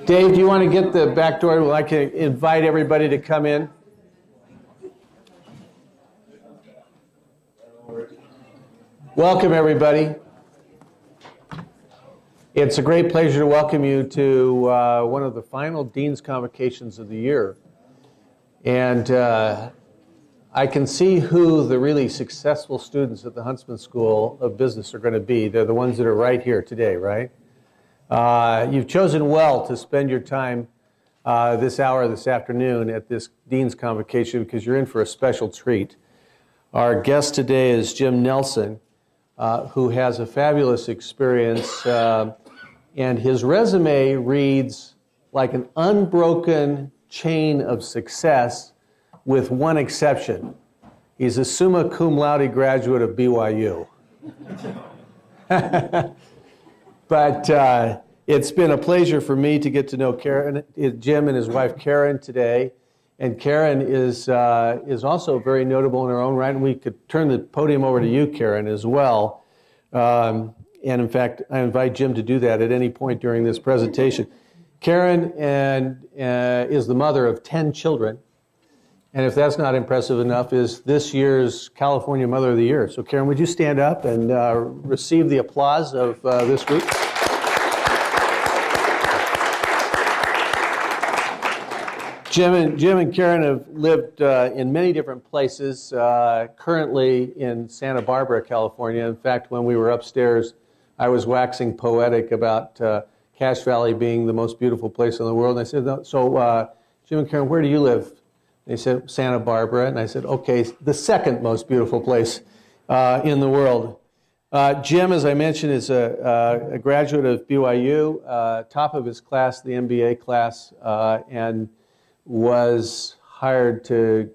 Dave, do you want to get the back door? Well, I can invite everybody to come in. Welcome, everybody. It's a great pleasure to welcome you to one of the final Dean's Convocations of the year. And I can see who the really successful students at the Huntsman School of Business are going to be. They're the ones that are right here today, right? You've chosen well to spend your time this hour this afternoon at this Dean's Convocation because you're in for a special treat. Our guest today is Jim Nelson, who has a fabulous experience, and his resume reads like an unbroken chain of success with one exception. He's a summa cum laude graduate of BYU. But it's been a pleasure for me to get to know Jim and his wife Karen today. And Karen is also very notable in her own right, and we could turn the podium over to you, Karen, as well. And in fact, I invite Jim to do that at any point during this presentation. Karen is the mother of 10 children, and if that's not impressive enough, is this year's California Mother of the Year. So Karen, would you stand up and receive the applause of this group? Jim and Karen have lived in many different places, currently in Santa Barbara, California. In fact, when we were upstairs, I was waxing poetic about Cache Valley being the most beautiful place in the world. And I said, so Jim and Karen, where do you live? They said, Santa Barbara. And I said, okay, the second most beautiful place in the world. Jim, as I mentioned, is a graduate of BYU, top of his class, the MBA class, and was hired to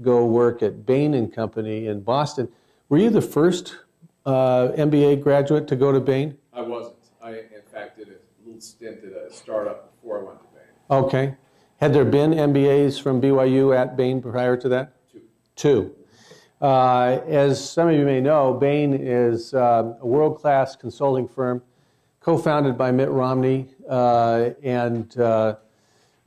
go work at Bain and Company in Boston. Were you the first MBA graduate to go to Bain? I wasn't. I, in fact, did a little stint at a startup before I went to Bain. Okay. Had there been MBAs from BYU at Bain prior to that? Two. As some of you may know, Bain is a world-class consulting firm co-founded by Mitt Romney, and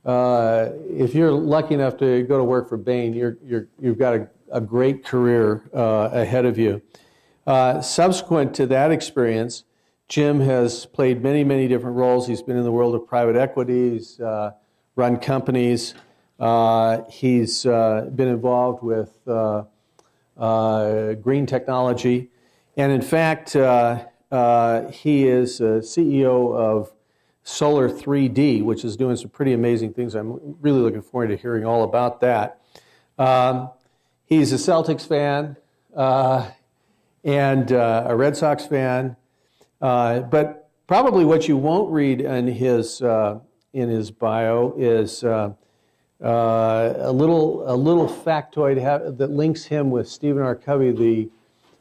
if you're lucky enough to go to work for Bain, you've got a great career ahead of you. Subsequent to that experience, Jim has played many, many different roles. He's been in the world of private equity. He's run companies. He's been involved with green technology. And in fact, he is CEO of Solar 3D, which is doing some pretty amazing things. I'm really looking forward to hearing all about that. He's a Celtics fan and a Red Sox fan, but probably what you won't read in his bio is a little factoid that links him with Stephen R. Covey, the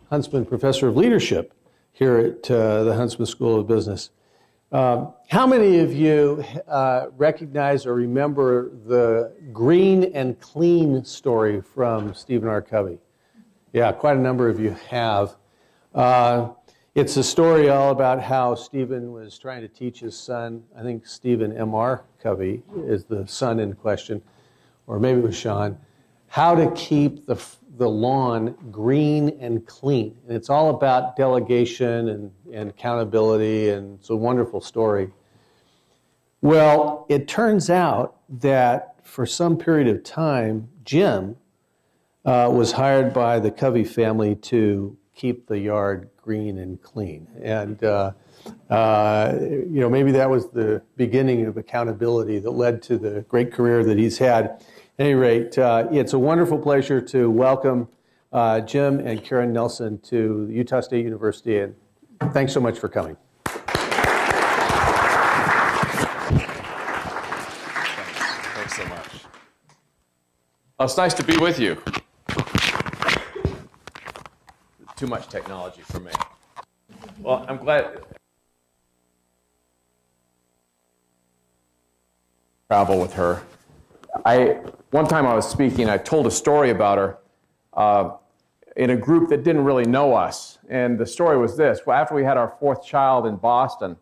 Huntsman Professor of Leadership here at the Huntsman School of Business. How many of you recognize or remember the green and clean story from Stephen R. Covey? Yeah, quite a number of you have. It's a story all about how Stephen was trying to teach his son, I think Stephen M.R. Covey is the son in question, or maybe it was Sean, how to keep the lawn green and clean. And it's all about delegation and accountability, and it's a wonderful story. Well, it turns out that for some period of time, Jim was hired by the Covey family to keep the yard green and clean. And, maybe that was the beginning of accountability that led to the great career that he's had. At any rate, it's a wonderful pleasure to welcome Jim and Karen Nelson to Utah State University, and thanks so much for coming. Thanks so much. Well, it's nice to be with you. Too much technology for me. Well, I'm glad. Travel with her. One time I was speaking, I told a story about her in a group that didn't really know us. And the story was this. Well, after we had our fourth child in Boston,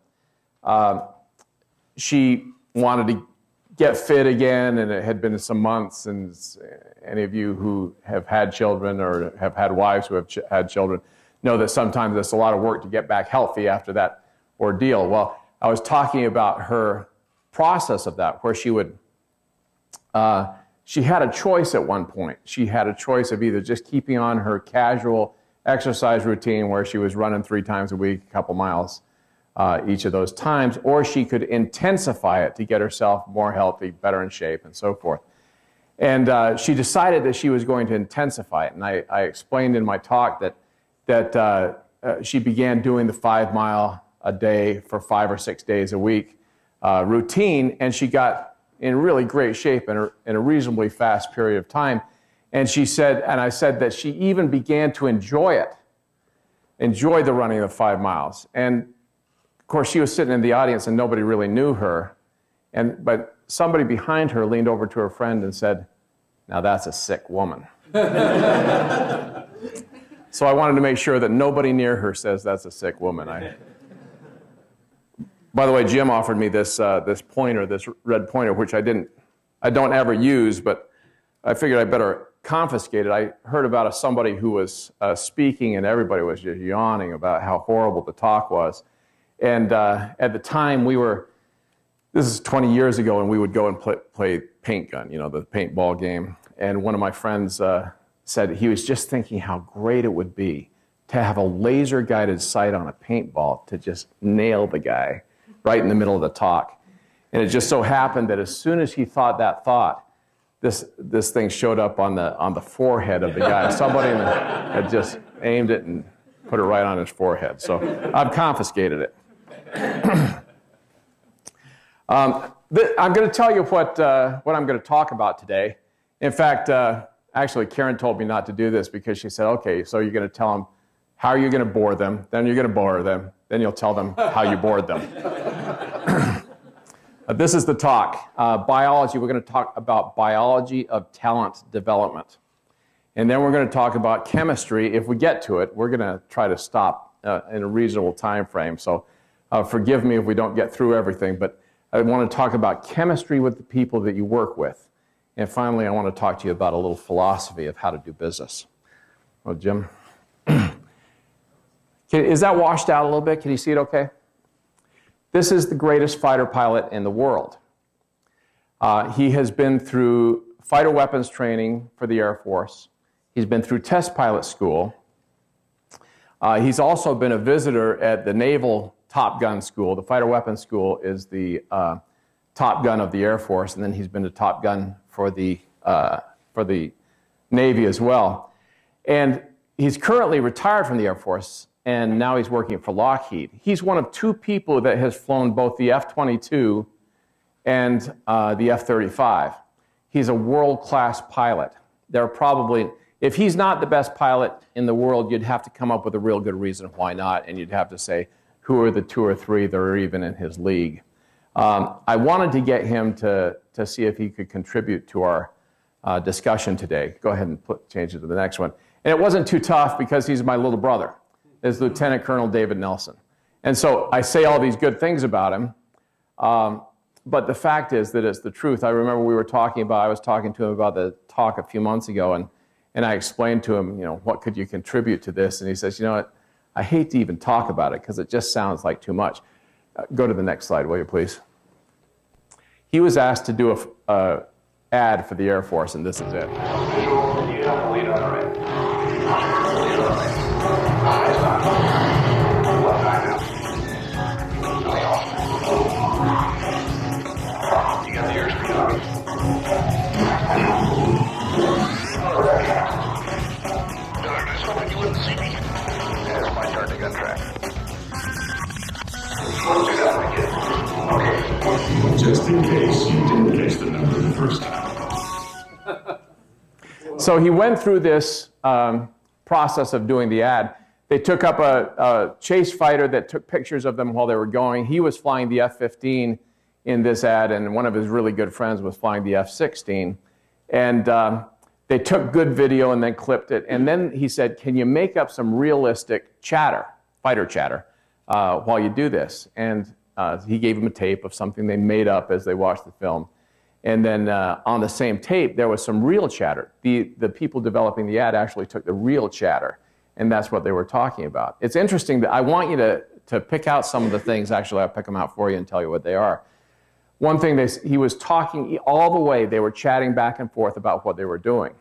she wanted to get fit again, and it had been some months, and any of you who have had children or have had wives who have had children know that sometimes it's a lot of work to get back healthy after that ordeal. Well, I was talking about her process of that, where she would, she had a choice at one point. She had a choice of either just keeping on her casual exercise routine where she was running 3 times a week, a couple miles each of those times, or she could intensify it to get herself more healthy, better in shape, and so forth. And she decided that she was going to intensify it. And I explained in my talk that she began doing the 5 mile a day for 5 or 6 days a week routine, and she got in really great shape in a reasonably fast period of time. And she said, and I said that she even began to enjoy the running of 5 miles. And of course, she was sitting in the audience and nobody really knew her. But somebody behind her leaned over to her friend and said, "Now that's a sick woman." So I wanted to make sure that nobody near her says that's a sick woman. By the way, Jim offered me this pointer, this red pointer, which I don't ever use, but I figured I better confiscate it. I heard about somebody who was speaking, and everybody was just yawning about how horrible the talk was. And at the time, this is 20 years ago, and we would go and play paint gun, you know, the paintball game. And one of my friends said he was just thinking how great it would be to have a laser-guided sight on a paintball to just nail the guy right in the middle of the talk. And it just so happened that as soon as he thought that thought, this thing showed up on the forehead of the guy. Somebody had just aimed it and put it right on his forehead. So I've confiscated it. I'm going to tell you what I'm going to talk about today. In fact, actually, Karen told me not to do this because she said, "Okay, so you're going to tell them how you're going to bore them, then you're going to bore them, then you'll tell them how you bored them." This is the talk. Biology, we're going to talk about biology of talent development. And then we're going to talk about chemistry. If we get to it, we're going to try to stop in a reasonable time frame. So forgive me if we don't get through everything, but I want to talk about chemistry with the people that you work with. And finally, I want to talk to you about a little philosophy of how to do business. Well, Jim, is that washed out a little bit? Can you see it okay? This is the greatest fighter pilot in the world. He has been through fighter weapons training for the Air Force. He's been through test pilot school. He's also been a visitor at the Naval Top Gun School. The fighter weapons school is the Top Gun of the Air Force, and then he's been a Top Gun for the Navy as well. And he's currently retired from the Air Force, and now he's working for Lockheed. He's one of 2 people that has flown both the F-22 and the F-35. He's a world-class pilot. There are probably, if he's not the best pilot in the world, you'd have to come up with a real good reason why not, and you'd have to say, who are the 2 or 3 that are even in his league? I wanted to get him to see if he could contribute to our discussion today. Go ahead and change it to the next one. And it wasn't too tough because he's my little brother. Is Lieutenant Colonel David Nelson. And so I say all these good things about him, but the fact is that it's the truth. I remember I was talking to him about the talk a few months ago, and I explained to him, you know, what could you contribute to this? And he says, you know what, I hate to even talk about it because it just sounds like too much. Go to the next slide, will you please? He was asked to do an ad for the Air Force, and this is it. Just in case you didn't catch the number the first time. So he went through this process of doing the ad. They took up a chase fighter that took pictures of them while they were going. He was flying the F-15 in this ad, and one of his really good friends was flying the F-16. And they took good video and then clipped it. And then he said, can you make up some realistic chatter, fighter chatter, while you do this? And he gave him a tape of something they made up as they watched the film. And then on the same tape, there was some real chatter. The people developing the ad actually took the real chatter, and that's what they were talking about. It's interesting that I want you to pick out some of the things. Actually, I'll pick them out for you and tell you what they are. One thing, he was talking all the way. They were chatting back and forth about what they were doing.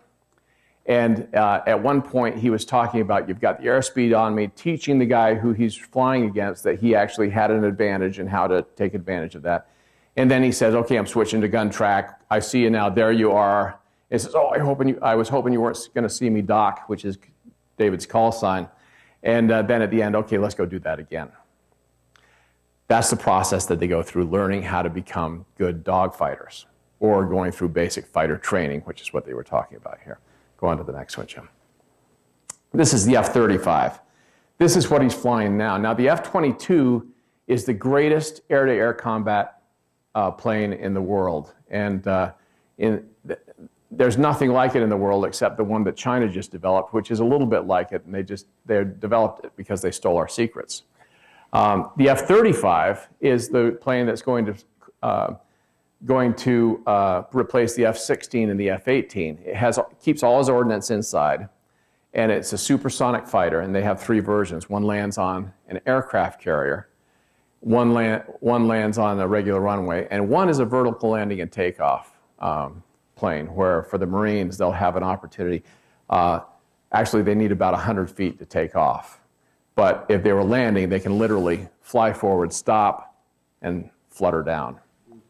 And at one point, he was talking about, you've got the airspeed on me, teaching the guy who he's flying against that he actually had an advantage and how to take advantage of that. And then he says, okay, I'm switching to gun track. I see you now. There you are. He says, oh, I was hoping you weren't going to see me, Doc, which is David's call sign. And then at the end, okay, let's go do that again. That's the process that they go through, learning how to become good dog fighters, or going through basic fighter training, which is what they were talking about here. Go on to the next one, Jim. This is the F-35. This is what he's flying now. Now, the F-22 is the greatest air-to-air combat plane in the world. And there's nothing like it in the world except the one that China just developed, which is a little bit like it, and they developed it because they stole our secrets. The F-35 is the plane that's going to replace the F-16 and the F-18. It keeps all its ordnance inside, and it's a supersonic fighter, and they have 3 versions. One lands on an aircraft carrier, one lands on a regular runway, and one is a vertical landing and takeoff plane, where for the Marines, they'll have an opportunity. Actually, they need about 100 feet to take off. But if they were landing, they can literally fly forward, stop, and flutter down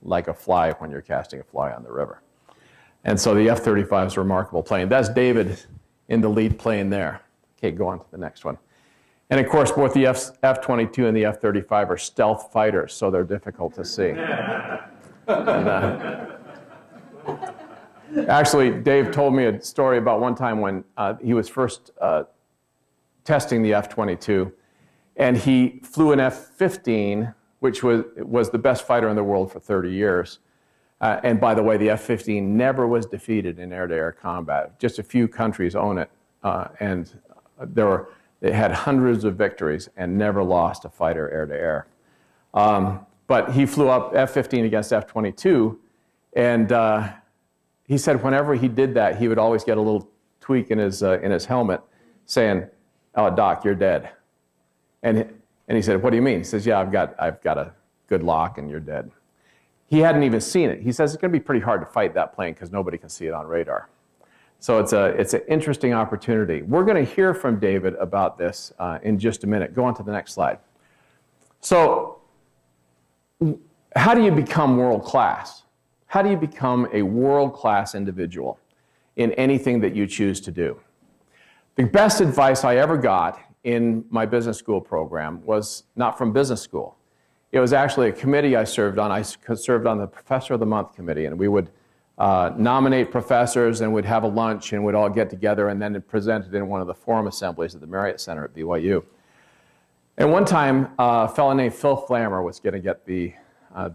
like a fly when you're casting a fly on the river. And so the F-35 is a remarkable plane. That's David in the lead plane there. Okay, go on to the next one. And of course, both the F-22 and the F-35 are stealth fighters, so they're difficult to see. Actually, Dave told me a story about one time when he was first testing the F-22, and he flew an F-15, which was the best fighter in the world for 30 years. And by the way, the F-15 never was defeated in air-to-air combat. Just a few countries own it, and they had hundreds of victories and never lost a fighter air-to-air. But he flew up F-15 against F-22, and he said whenever he did that, he would always get a little tweak in his helmet saying, "Oh, Doc, you're dead." And he said, "What do you mean?" He says, "Yeah, I've got a good lock and you're dead." He hadn't even seen it. He says it's going to be pretty hard to fight that plane because nobody can see it on radar. So it's an interesting opportunity. We're going to hear from David about this in just a minute. Go on to the next slide. So how do you become world class? How do you become a world-class individual in anything that you choose to do? The best advice I ever got in my business school program was not from business school. It was actually a committee I served on. I served on the Professor of the Month committee, and we would nominate professors and we'd have a lunch and we'd all get together and then present it in one of the forum assemblies at the Marriott Center at BYU. And one time, a fellow named Phil Flammer was going to get the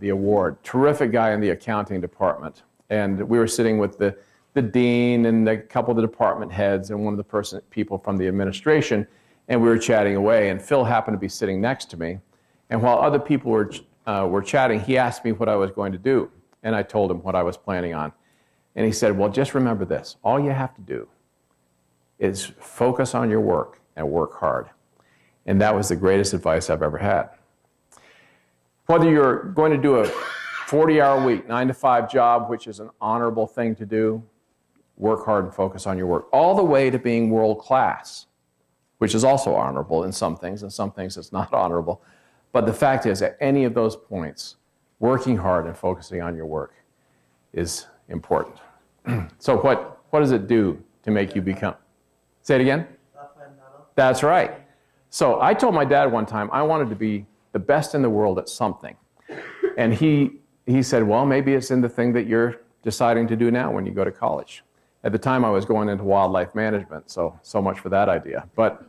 award. Terrific guy in the accounting department. And we were sitting with the dean and a couple of the department heads and one of the people from the administration, and we were chatting away, and Phil happened to be sitting next to me. And while other people were chatting, he asked me what I was going to do, and I told him what I was planning on. And he said, "Well, just remember this. All you have to do is focus on your work and work hard." And that was the greatest advice I've ever had. Whether you're going to do a 40-hour week, 9-to-5 job, which is an honorable thing to do, work hard and focus on your work, all the way to being world class, which is also honorable in some things, and some things it's not honorable. But the fact is, at any of those points, working hard and focusing on your work is important. So what does it do to make you become? Say it again? That's right. So I told my dad one time I wanted to be the best in the world at something. And he said, "Well, maybe it's in the thing that you're deciding to do now when you go to college." At the time, I was going into wildlife management, so much for that idea. But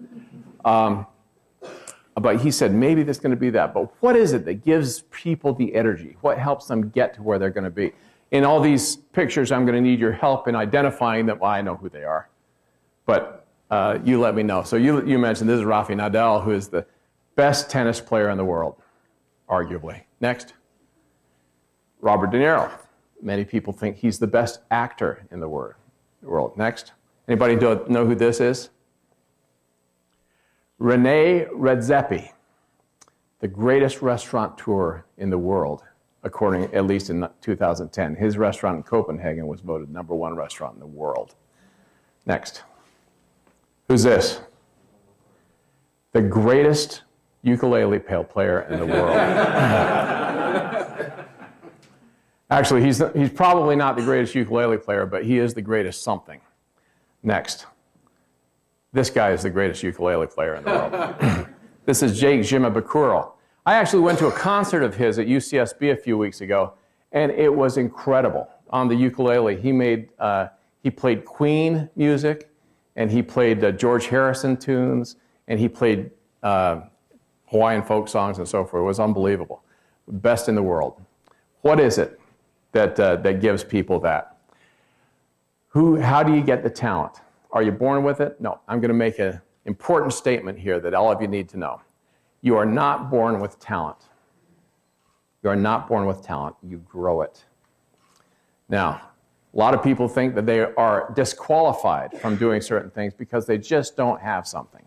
he said, maybe there's going to be that. But what is it that gives people the energy? What helps them get to where they're going to be? In all these pictures, I'm going to need your help in identifying them. Well, I know who they are. But you let me know. So you mentioned this is Rafael Nadal, who is the best tennis player in the world, arguably. Next. Robert De Niro. Many people think he's the best actor in the world. Next. Anybody know who this is? Rene Redzepi, the greatest restaurateur in the world, according, at least in 2010. His restaurant in Copenhagen was voted #1 restaurant in the world. Next. Who's this? The greatest ukulele player in the world. Actually, he's probably not the greatest ukulele player, but he is the greatest something. Next. This guy is the greatest ukulele player in the world. This is Jake Shimabukuro. I actually went to a concert of his at UCSB a few weeks ago, and it was incredible. On the ukulele, he played Queen music, and he played George Harrison tunes, and he played Hawaiian folk songs and so forth. It was unbelievable. Best in the world. What is it that gives people that? How do you get the talent? Are you born with it? No. I'm going to make an important statement here that all of you need to know. You are not born with talent. You are not born with talent. You grow it. Now, a lot of people think that they are disqualified from doing certain things because they just don't have something.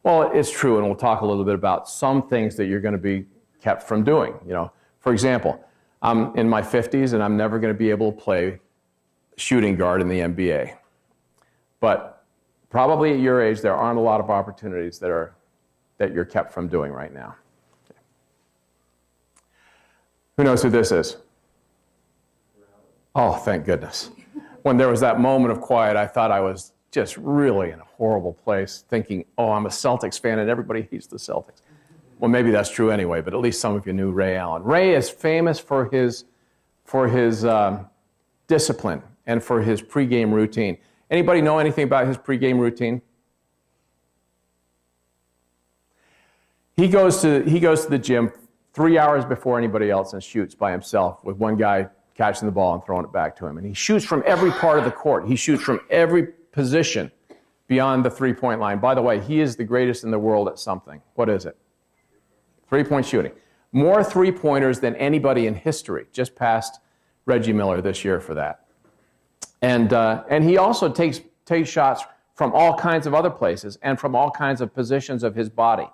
Well, it's true, and we'll talk a little bit about some things that you're going to be kept from doing. You know, for example, I'm in my 50s, and I'm never going to be able to play shooting guard in the NBA. But probably at your age, there aren't a lot of opportunities that you're kept from doing right now. Okay. Who knows who this is? Oh, thank goodness. When there was that moment of quiet, I thought I was just really in a horrible place, thinking, oh, I'm a Celtics fan, and everybody hates the Celtics. Well, maybe that's true anyway, but at least some of you knew Ray Allen. Ray is famous for his discipline and for his pregame routine. Anybody know anything about his pregame routine? He goes to the gym 3 hours before anybody else and shoots by himself with one guy catching the ball and throwing it back to him. And he shoots from every part of the court. He shoots from every position beyond the three-point line. By the way, he is the greatest in the world at something. What is it? Three-point shooting. More three-pointers than anybody in history, just past Reggie Miller this year for that. And he also takes shots from all kinds of other places and from all kinds of positions of his body.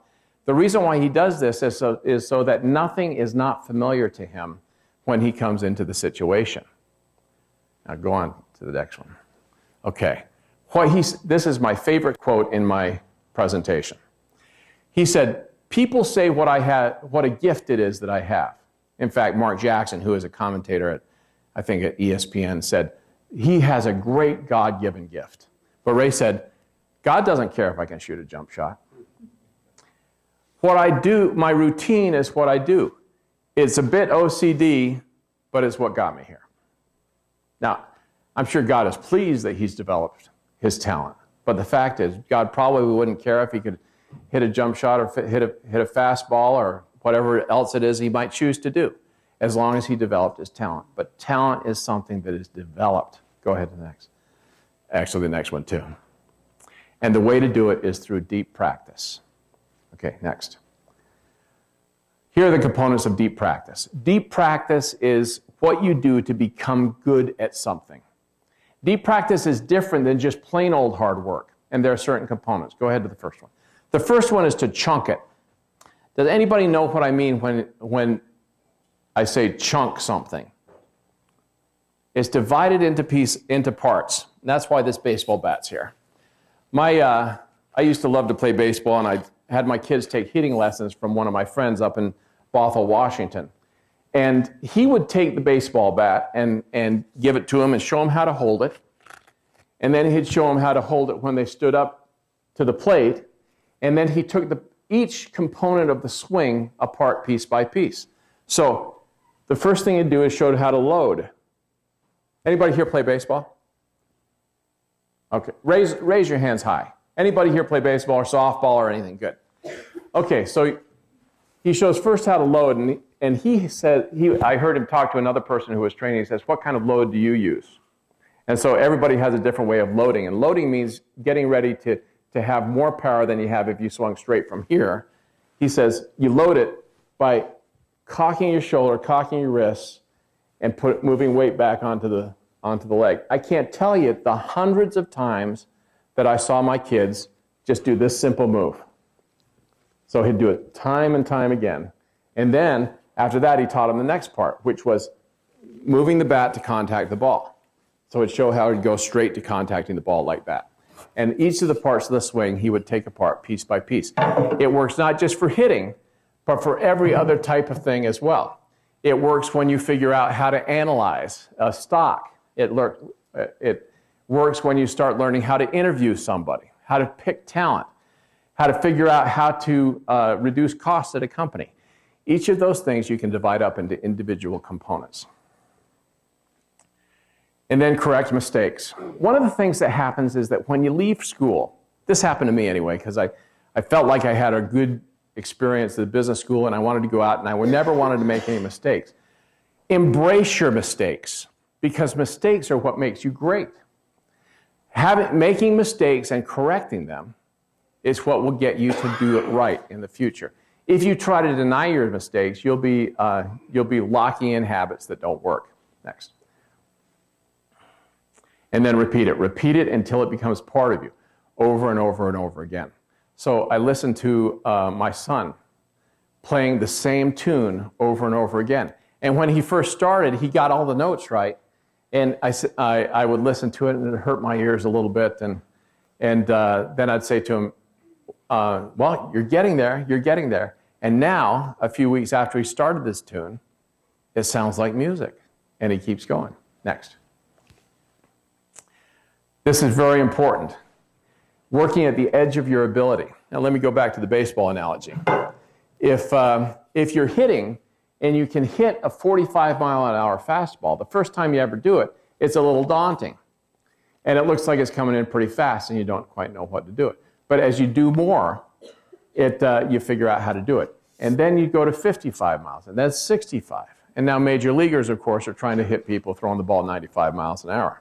The reason why he does this is so that nothing is not familiar to him when he comes into the situation. Now go on to the next one. Okay. This is my favorite quote in my presentation. He said, people say what a gift it is that I have. In fact, Mark Jackson, who is a commentator at ESPN, said, he has a great God-given gift. But Ray said, God doesn't care if I can shoot a jump shot. What I do, my routine is what I do. It's a bit OCD, but it's what got me here. Now, I'm sure God is pleased that he's developed his talent. But the fact is, God probably wouldn't care if he could hit a jump shot or hit a fastball or whatever else it is he might choose to do, as long as he developed his talent. But talent is something that is developed. Go ahead to the next. Actually, the next one too. And the way to do it is through deep practice. Okay, next. Here are the components of deep practice. Deep practice is what you do to become good at something. Deep practice is different than just plain old hard work, and there are certain components. Go ahead to the first one. The first one is to chunk it. Does anybody know what I mean when I say chunk something? It's divided into parts. And that's why this baseball bat's here. I used to love to play baseball, and I had my kids take hitting lessons from one of my friends up in Bothell, Washington. And he would take the baseball bat and give it to them and show them how to hold it. And then he'd show them how to hold it when they stood up to the plate. And then he took each component of the swing apart piece by piece. So the first thing he'd do is show how to load. Anybody here play baseball? Okay, raise your hands high. Anybody here play baseball or softball or anything? Good. Okay, so he shows first how to load, and he said, I heard him talk to another person who was training. He says, what kind of load do you use? And so everybody has a different way of loading, and loading means getting ready to have more power than you have if you swung straight from here. He says, you load it by cocking your shoulder, cocking your wrists, and moving weight back onto the leg. I can't tell you the hundreds of times that I saw my kids just do this simple move. So he'd do it time and time again. And then after that, he taught them the next part, which was moving the bat to contact the ball. So it'd show how he'd go straight to contacting the ball like that. And each of the parts of the swing, he would take apart piece by piece. It works not just for hitting, but for every other type of thing as well. It works when you figure out how to analyze a stock. It works when you start learning how to interview somebody, how to pick talent, how to figure out how to reduce costs at a company. Each of those things you can divide up into individual components. And then correct mistakes. One of the things that happens is that when you leave school, this happened to me anyway, because I felt like I had a good experience at the business school and I wanted to go out and I never wanted to make any mistakes. Embrace your mistakes, because mistakes are what makes you great. Making mistakes and correcting them is what will get you to do it right in the future. If you try to deny your mistakes, you'll be locking in habits that don't work. Next. And then repeat it. Repeat it until it becomes part of you, over and over and over again. So I listened to my son playing the same tune over and over again. And when he first started, he got all the notes right. And I would listen to it, and it hurt my ears a little bit. And then I'd say to him, well, you're getting there, you're getting there. And now, a few weeks after he started this tune, it sounds like music. And he keeps going. Next. This is very important. Working at the edge of your ability. Now let me go back to the baseball analogy. If you're hitting and you can hit a 45-mile-an-hour fastball, the first time you ever do it, it's a little daunting. And it looks like it's coming in pretty fast and you don't quite know what to do it. But as you do more, you figure out how to do it. And then you go to 55 miles, and that's 65. And now major leaguers, of course, are trying to hit people throwing the ball 95 miles an hour.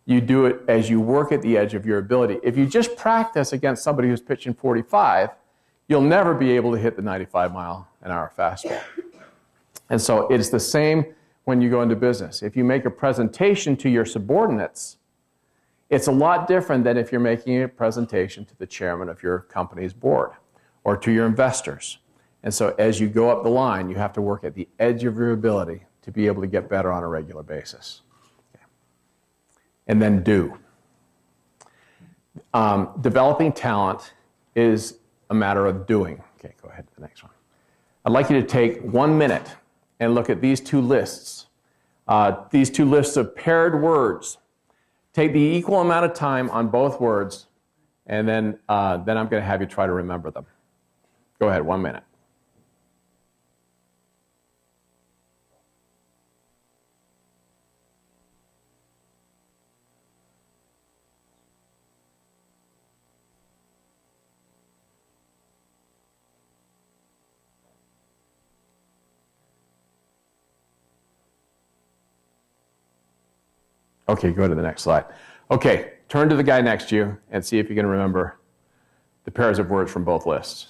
You do it as you work at the edge of your ability. If you just practice against somebody who's pitching 45, you'll never be able to hit the 95-mile-an-hour fastball. And so it's the same when you go into business. If you make a presentation to your subordinates, it's a lot different than if you're making a presentation to the chairman of your company's board or to your investors. And so as you go up the line, you have to work at the edge of your ability to be able to get better on a regular basis. And then do. Developing talent is a matter of doing. Okay, go ahead to the next one. I'd like you to take 1 minute and look at these two lists. These two lists of paired words. Take the equal amount of time on both words, and then I'm going to have you try to remember them. Go ahead, 1 minute. Okay, go to the next slide. Okay, turn to the guy next to you and see if you can remember the pairs of words from both lists.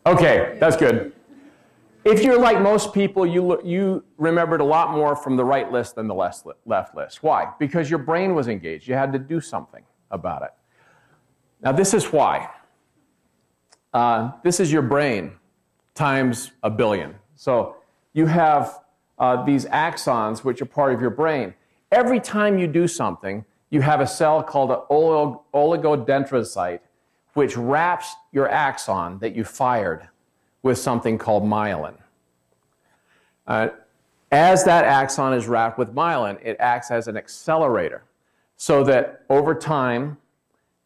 Okay, that's good. If you're like most people, you remembered a lot more from the right list than the left list. Why? Because your brain was engaged. You had to do something about it. Now, this is why. This is your brain times a billion. So you have these axons, which are part of your brain. Every time you do something, you have a cell called an oligodendrocyte, which wraps your axon that you fired with something called myelin. As that axon is wrapped with myelin, it acts as an accelerator so that over time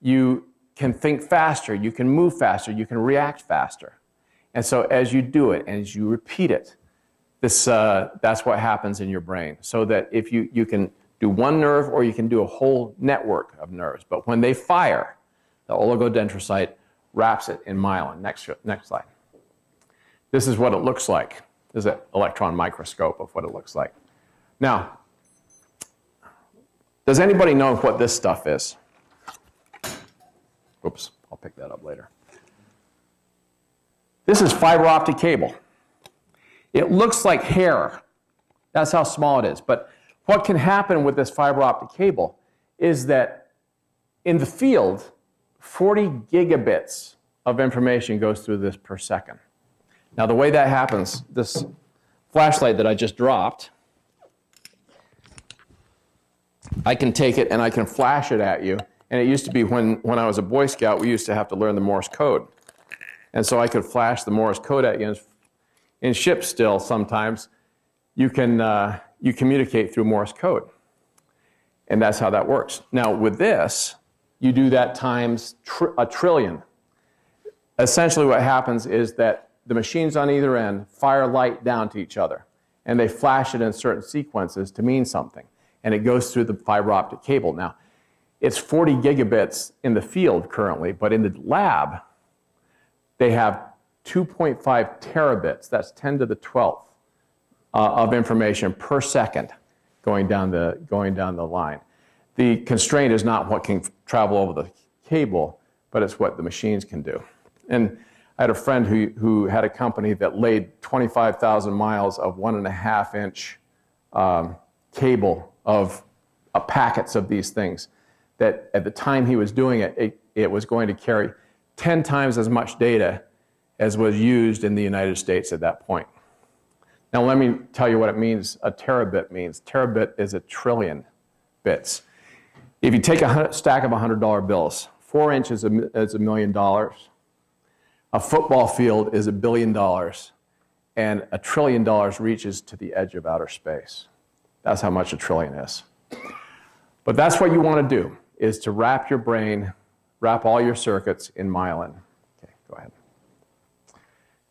you can think faster, you can move faster, you can react faster. And so as you do it and as you repeat it, that's what happens in your brain. So that if you can do one nerve or you can do a whole network of nerves. But when they fire, the oligodendrocyte wraps it in myelin. Next slide. This is what it looks like. This is an electron microscope of what it looks like. Now, does anybody know what this stuff is? Oops, I'll pick that up later. This is fiber optic cable. It looks like hair. That's how small it is. But what can happen with this fiber optic cable is that in the field, 40 gigabits of information goes through this per second. Now, the way that happens, this flashlight that I just dropped, I can take it and I can flash it at you. And it used to be when I was a Boy Scout, we used to have to learn the Morse code. And so I could flash the Morse code at you. In ships still, sometimes, you communicate through Morse code. And that's how that works. Now, with this, you do that times a trillion. Essentially what happens is that the machines on either end fire light down to each other. And they flash it in certain sequences to mean something. And it goes through the fiber optic cable. Now, it's 40 gigabits in the field currently, but in the lab, they have 2.5 terabits, that's 10 to the 12th, of information per second going down the line. The constraint is not what can travel over the cable, but it's what the machines can do. And I had a friend who had a company that laid 25,000 miles of 1.5-inch cable of packets of these things, that at the time he was doing it, it was going to carry 10 times as much data as was used in the United States at that point. Now let me tell you what it means, a terabit means. Terabit is 1 trillion bits. If you take a stack of $100 bills, 4 inches is $1 million. A football field is $1 billion. And $1 trillion reaches to the edge of outer space. That's how much 1 trillion is. But that's what you want to do, is to wrap your brain, wrap all your circuits in myelin. Okay, go ahead.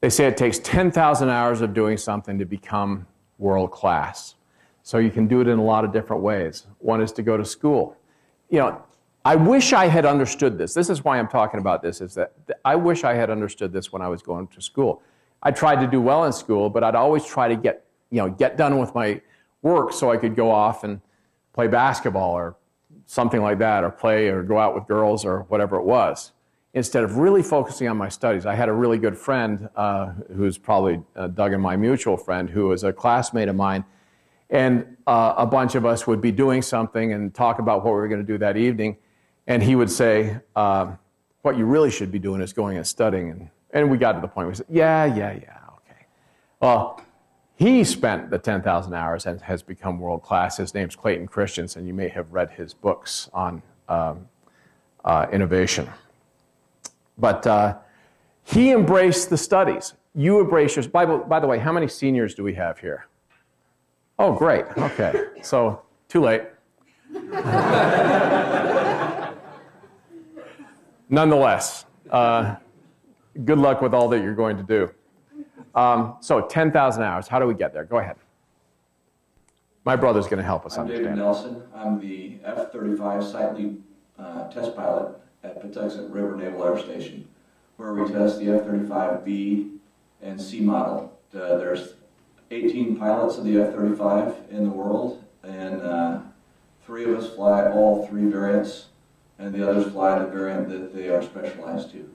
They say it takes 10,000 hours of doing something to become world class. So you can do it in a lot of different ways. One is to go to school. You know, I wish I had understood this. This is why I'm talking about this, is that I wish I had understood this when I was going to school. I tried to do well in school, but I'd always try to get done with my work so I could go off and play basketball or something like that, or play or go out with girls or whatever it was, instead of really focusing on my studies. I had a really good friend who's probably Doug and my mutual friend, who was a classmate of mine, and a bunch of us would be doing something and talk about what we were going to do that evening, and he would say, what you really should be doing is going and studying. And we got to the point where we said, yeah, okay. Well, he spent the 10,000 hours and has become world class. His name's Clayton Christensen. You may have read his books on innovation. But he embraced the studies. You embrace yours. By the way, how many seniors do we have here? Oh, great. Okay. So, too late. Nonetheless, good luck with all that you're going to do. So 10,000 hours, how do we get there? Go ahead. My brother's going to help us understand. I'm David Nelson. I'm the F-35 site lead test pilot at Patuxent River Naval Air Station, where we test the F-35B and C model. There's 18 pilots of the F-35 in the world, and 3 of us fly all 3 variants, and the others fly the variant that they are specialized to.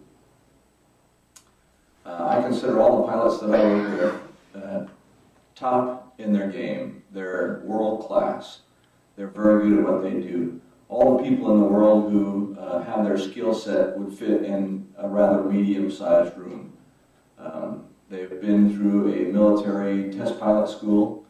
I consider all the pilots that I work with top in their game. They're world class. They're very good at what they do. All the people in the world who have their skill set would fit in a rather medium-sized room. They've been through a military test pilot school.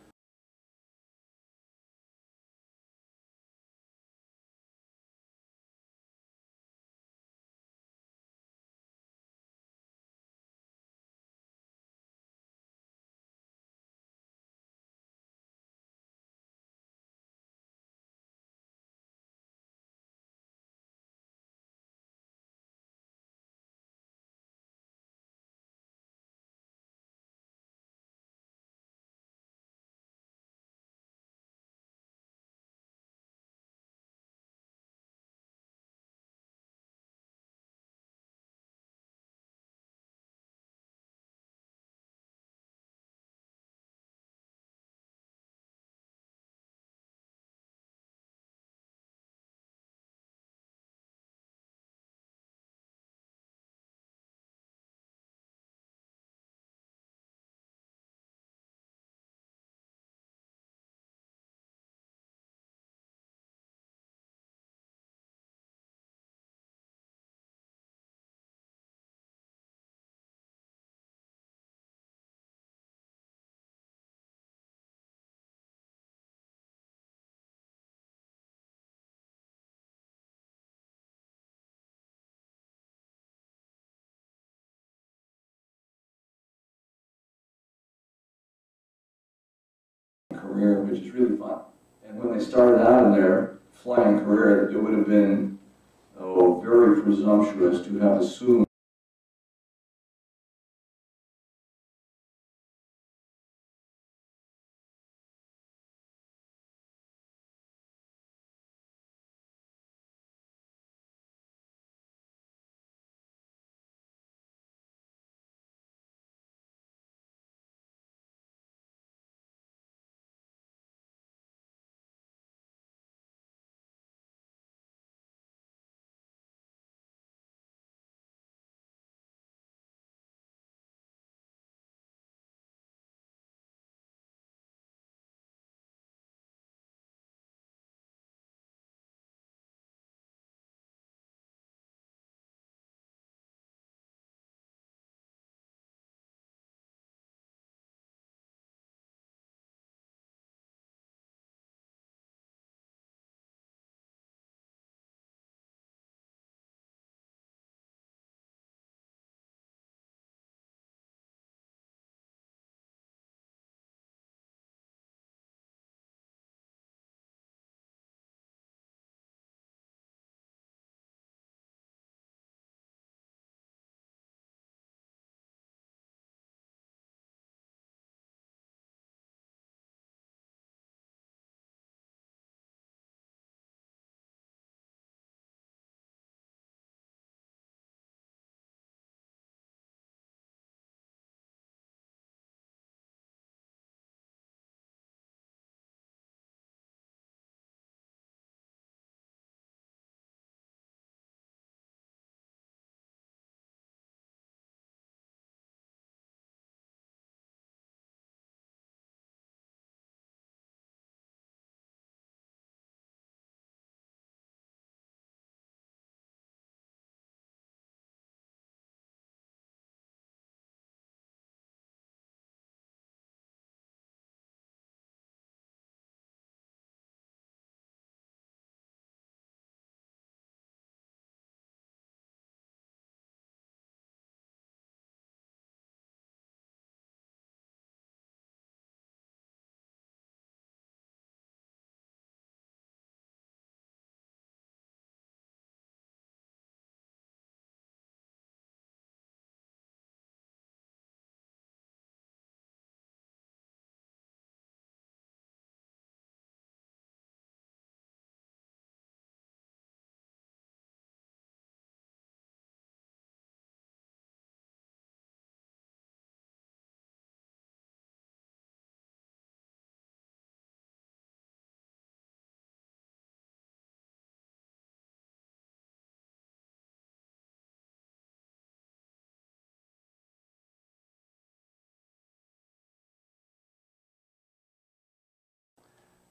career, which is really fun. And when they started out in their flying career, it would have been very presumptuous to have assumed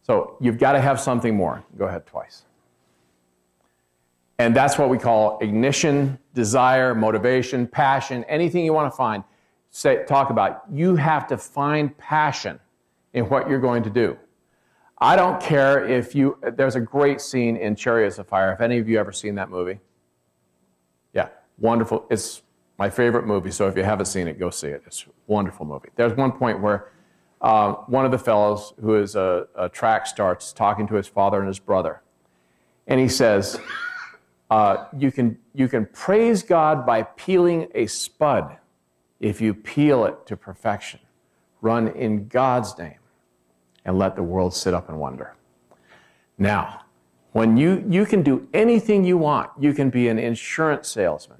So you've got to have something more. Go ahead twice. And that's what we call ignition, desire, motivation, passion, anything you want to find, talk about. You have to find passion in what you're going to do. I don't care if there's a great scene in Chariots of Fire. Have any of you ever seen that movie? Yeah, wonderful. It's my favorite movie, so if you haven't seen it, go see it. It's a wonderful movie. There's one point where one of the fellows who is a track starts talking to his father and his brother. And he says, you can praise God by peeling a spud if you peel it to perfection. Run in God's name and let the world sit up and wonder. Now, when you can do anything you want. You can be an insurance salesman.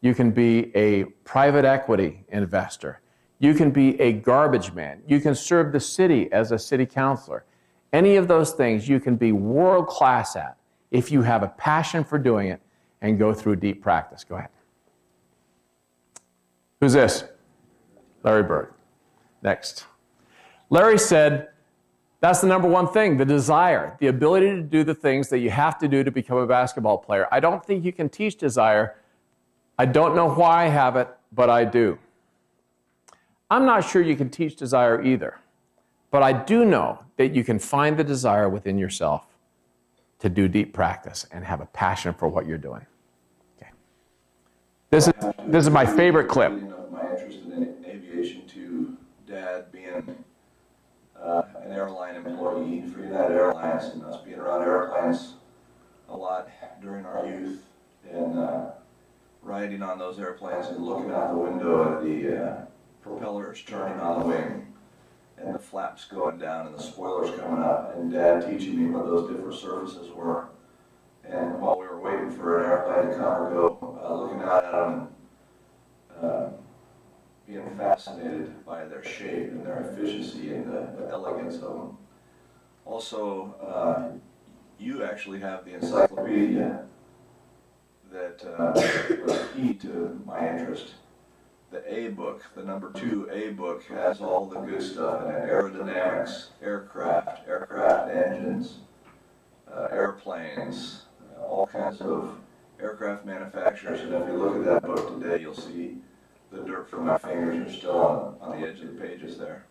You can be a private equity investor. You can be a garbage man. You can serve the city as a city councilor. Any of those things you can be world class at if you have a passion for doing it and go through deep practice. Go ahead. Who's this? Larry Bird. Next. Larry said, that's the number one thing, the desire, the ability to do the things that you have to do to become a basketball player. I don't think you can teach desire. I don't know why I have it, but I do. I'm not sure you can teach desire either, but I do know that you can find the desire within yourself to do deep practice and have a passion for what you're doing. Okay. This is my favorite clip. My interest in aviation to Dad being an airline employee for United Airlines, and us being around airplanes a lot during our youth, and riding on those airplanes and looking out the window at the propellers turning on the wing and the flaps going down and the spoilers coming up, and Dad teaching me what those different surfaces were. And while we were waiting for an airplane to come or go, looking out at them and being fascinated by their shape and their efficiency and the elegance of them. Also, you actually have the encyclopedia that was key to my interest. The A book, the number 2 A book, has all the good stuff in it: aerodynamics, aircraft engines, airplanes, all kinds of aircraft manufacturers. And if you look at that book today, you'll see the dirt from my fingers are still on the edge of the pages there.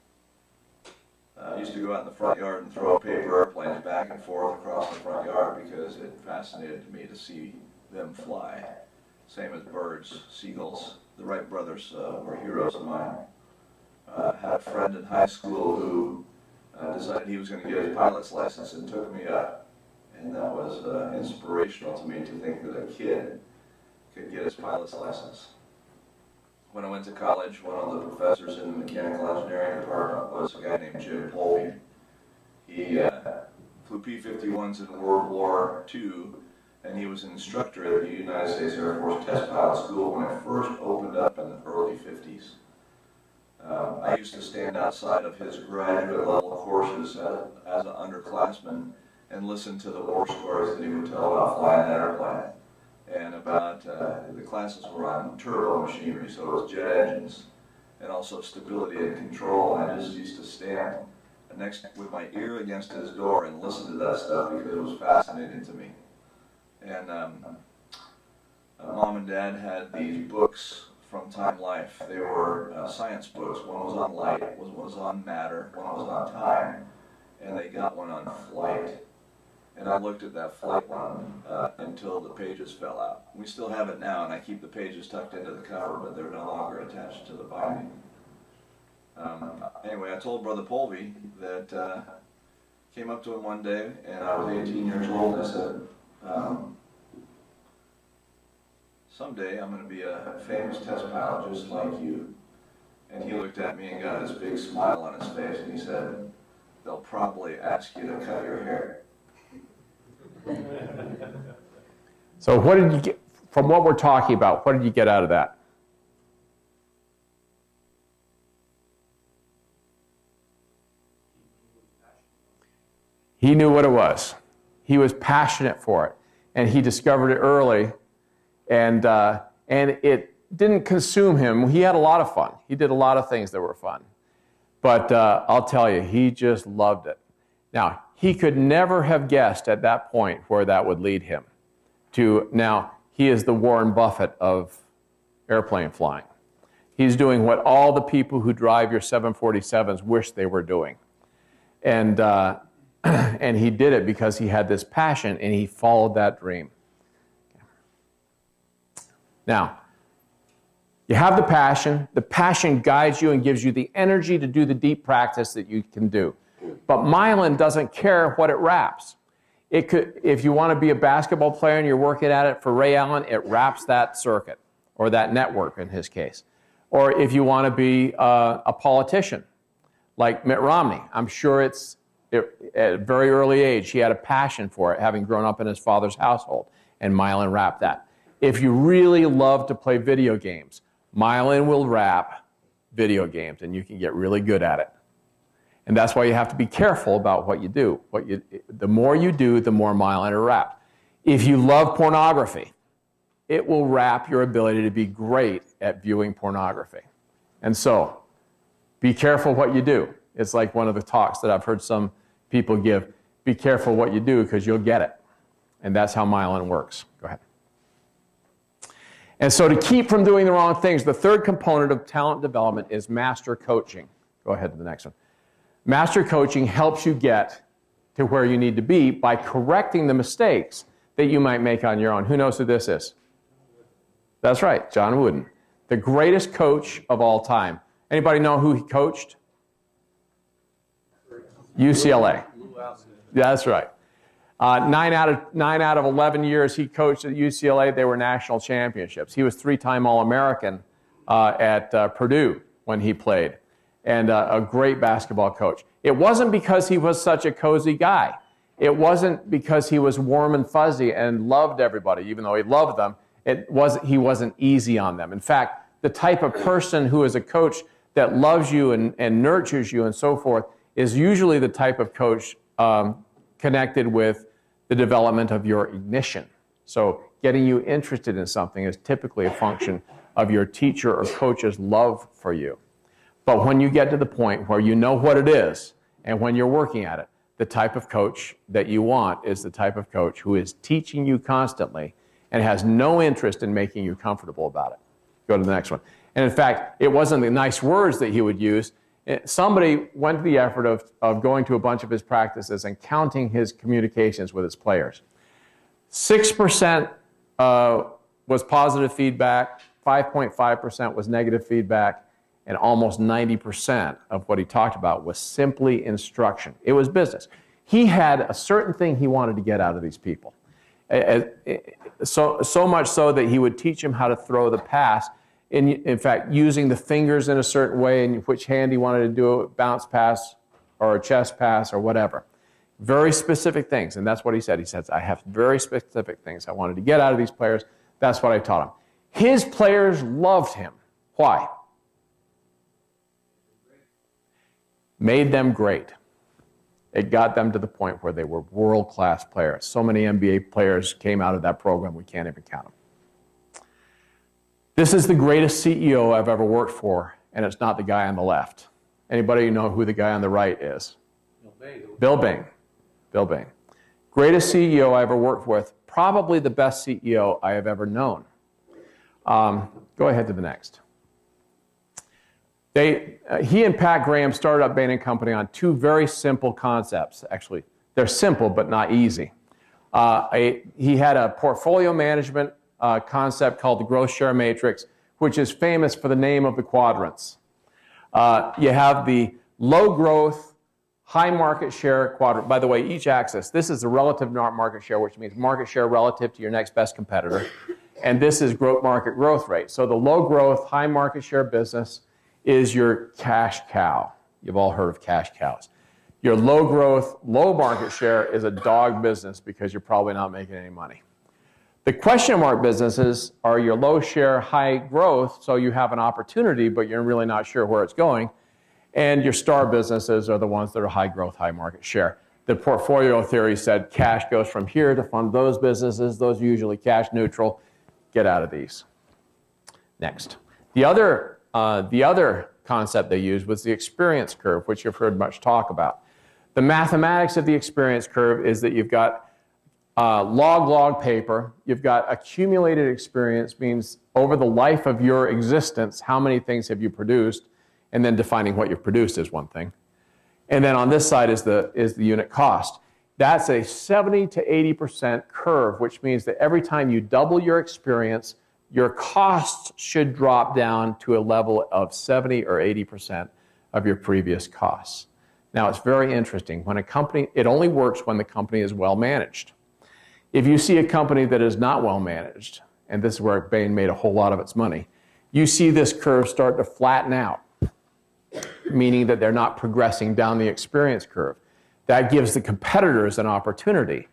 I used to go out in the front yard and throw paper airplanes back and forth across the front yard because it fascinated me to see them fly. Same as birds, seagulls. The Wright brothers were heroes of mine. Had a friend in high school who decided he was going to get his pilot's license and took me up. And that was inspirational to me, to think that a kid could get his pilot's license. When I went to college, one of the professors in the mechanical engineering department was a guy named Jim Polby. He flew P-51s in World War II, and he was an instructor at the United States Air Force Test Pilot School when it first opened up in the early 50s. I used to stand outside of his graduate level courses as an underclassman and listen to the war stories that he would tell about flying that airplane. And about, the classes were on turbo machinery, so it was jet engines, and also stability and control. And I just used to stand next with my ear against his door and listen to that stuff because it was fascinating to me. And Mom and Dad had these books from Time Life. They were science books. One was on light, one was on matter, one was on time, and they got one on flight. And I looked at that flight one until the pages fell out. We still have it now, and I keep the pages tucked into the cover, but they're no longer attached to the binding. Anyway, I told Brother Polby that, came up to him one day, and I was 18 years old, and I said, someday I'm going to be a famous test pilot just like you. And he looked at me and got this big smile on his face, and he said, they'll probably ask you to cut your hair. So what did you get, from what we're talking about, what did you get out of that? He knew what it was. He was passionate for it, and he discovered it early, and it didn't consume him. He had a lot of fun. He did a lot of things that were fun. But I'll tell you, he just loved it. Now, he could never have guessed at that point where that would lead him to, now, he is the Warren Buffett of airplane flying. He's doing what all the people who drive your 747s wish they were doing. And he did it because he had this passion, and he followed that dream. Now, you have the passion guides you and gives you the energy to do the deep practice that you can do. But myelin doesn't care what it wraps. It could, if you want to be a basketball player and you're working at it for Ray Allen, it wraps that circuit, or that network in his case. Or if you want to be a politician, like Mitt Romney, I'm sure at a very early age, he had a passion for it, having grown up in his father's household, and myelin wrapped that. If you really love to play video games, myelin will wrap video games, and you can get really good at it. And that's why you have to be careful about what you do. The more you do, the more myelin are wrapped. If you love pornography, it will wrap your ability to be great at viewing pornography. And so, be careful what you do. It's like one of the talks that I've heard some people give. Be careful what you do because you'll get it. And that's how myelin works. Go ahead. And so to keep from doing the wrong things, the third component of talent development is master coaching. Go ahead to the next one. Master coaching helps you get to where you need to be by correcting the mistakes that you might make on your own. Who knows who this is? That's right, John Wooden, the greatest coach of all time. Anybody know who he coached? UCLA. That's right. 9 out of 11 years he coached at UCLA, they were national championships. He was 3-time All-American at Purdue when he played, and a great basketball coach. It wasn't because he was such a cozy guy. It wasn't because he was warm and fuzzy and loved everybody, even though he loved them. He wasn't easy on them. In fact, the type of person who is a coach that loves you and nurtures you and so forth is usually the type of coach connected with the development of your ignition. So getting you interested in something is typically a function of your teacher or coach's love for you. But when you get to the point where you know what it is and when you're working at it, the type of coach that you want is the type of coach who is teaching you constantly and has no interest in making you comfortable about it. Go to the next one. And in fact, it wasn't the nice words that he would use. Somebody went to the effort of going to a bunch of his practices and counting his communications with his players. 6% was positive feedback, 5.5% was negative feedback, and almost 90% of what he talked about was simply instruction. It was business. He had a certain thing he wanted to get out of these people. So much so that he would teach them how to throw the pass, in fact, using the fingers in a certain way, in which hand he wanted to do a bounce pass or a chest pass or whatever. Very specific things, and that's what he said. He says, I have very specific things I wanted to get out of these players. That's what I taught him. His players loved him. Why? Made them great. It got them to the point where they were world-class players. So many NBA players came out of that program, we can't even count them. This is the greatest CEO I've ever worked for, and it's not the guy on the left. Anybody know who the guy on the right is? Bill Bain. Bill Bain. Greatest CEO I ever worked with, probably the best CEO I have ever known. Go ahead to the next. He and Pat Graham started up Bain and Company on two very simple concepts. Actually, they're simple but not easy. He had a portfolio management concept called the growth share matrix, which is famous for the name of the quadrants. You have the low growth, high market share quadrant. By the way, each axis, this is the relative market share, which means market share relative to your next best competitor. And this is market growth rate. So the low growth, high market share business is your cash cow. You've all heard of cash cows. Your low growth, low market share is a dog business because you're probably not making any money. The question mark businesses are your low share, high growth, so you have an opportunity, but you're really not sure where it's going. And your star businesses are the ones that are high growth, high market share. The portfolio theory said cash goes from here to fund those businesses. Those are usually cash neutral. Get out of these. Next. The other concept they used was the experience curve, which you've heard much talk about. The mathematics of the experience curve is that you've got log paper, you've got accumulated experience, means over the life of your existence, how many things have you produced, and then defining what you've produced is one thing. And then on this side is the unit cost. That's a 70 to 80% curve, which means that every time you double your experience, your costs should drop down to a level of 70 or 80% of your previous costs. Now, it's very interesting. When a company, it only works when the company is well managed. If you see a company that is not well managed, and this is where Bain made a whole lot of its money, you see this curve start to flatten out, meaning that they're not progressing down the experience curve. That gives the competitors an opportunity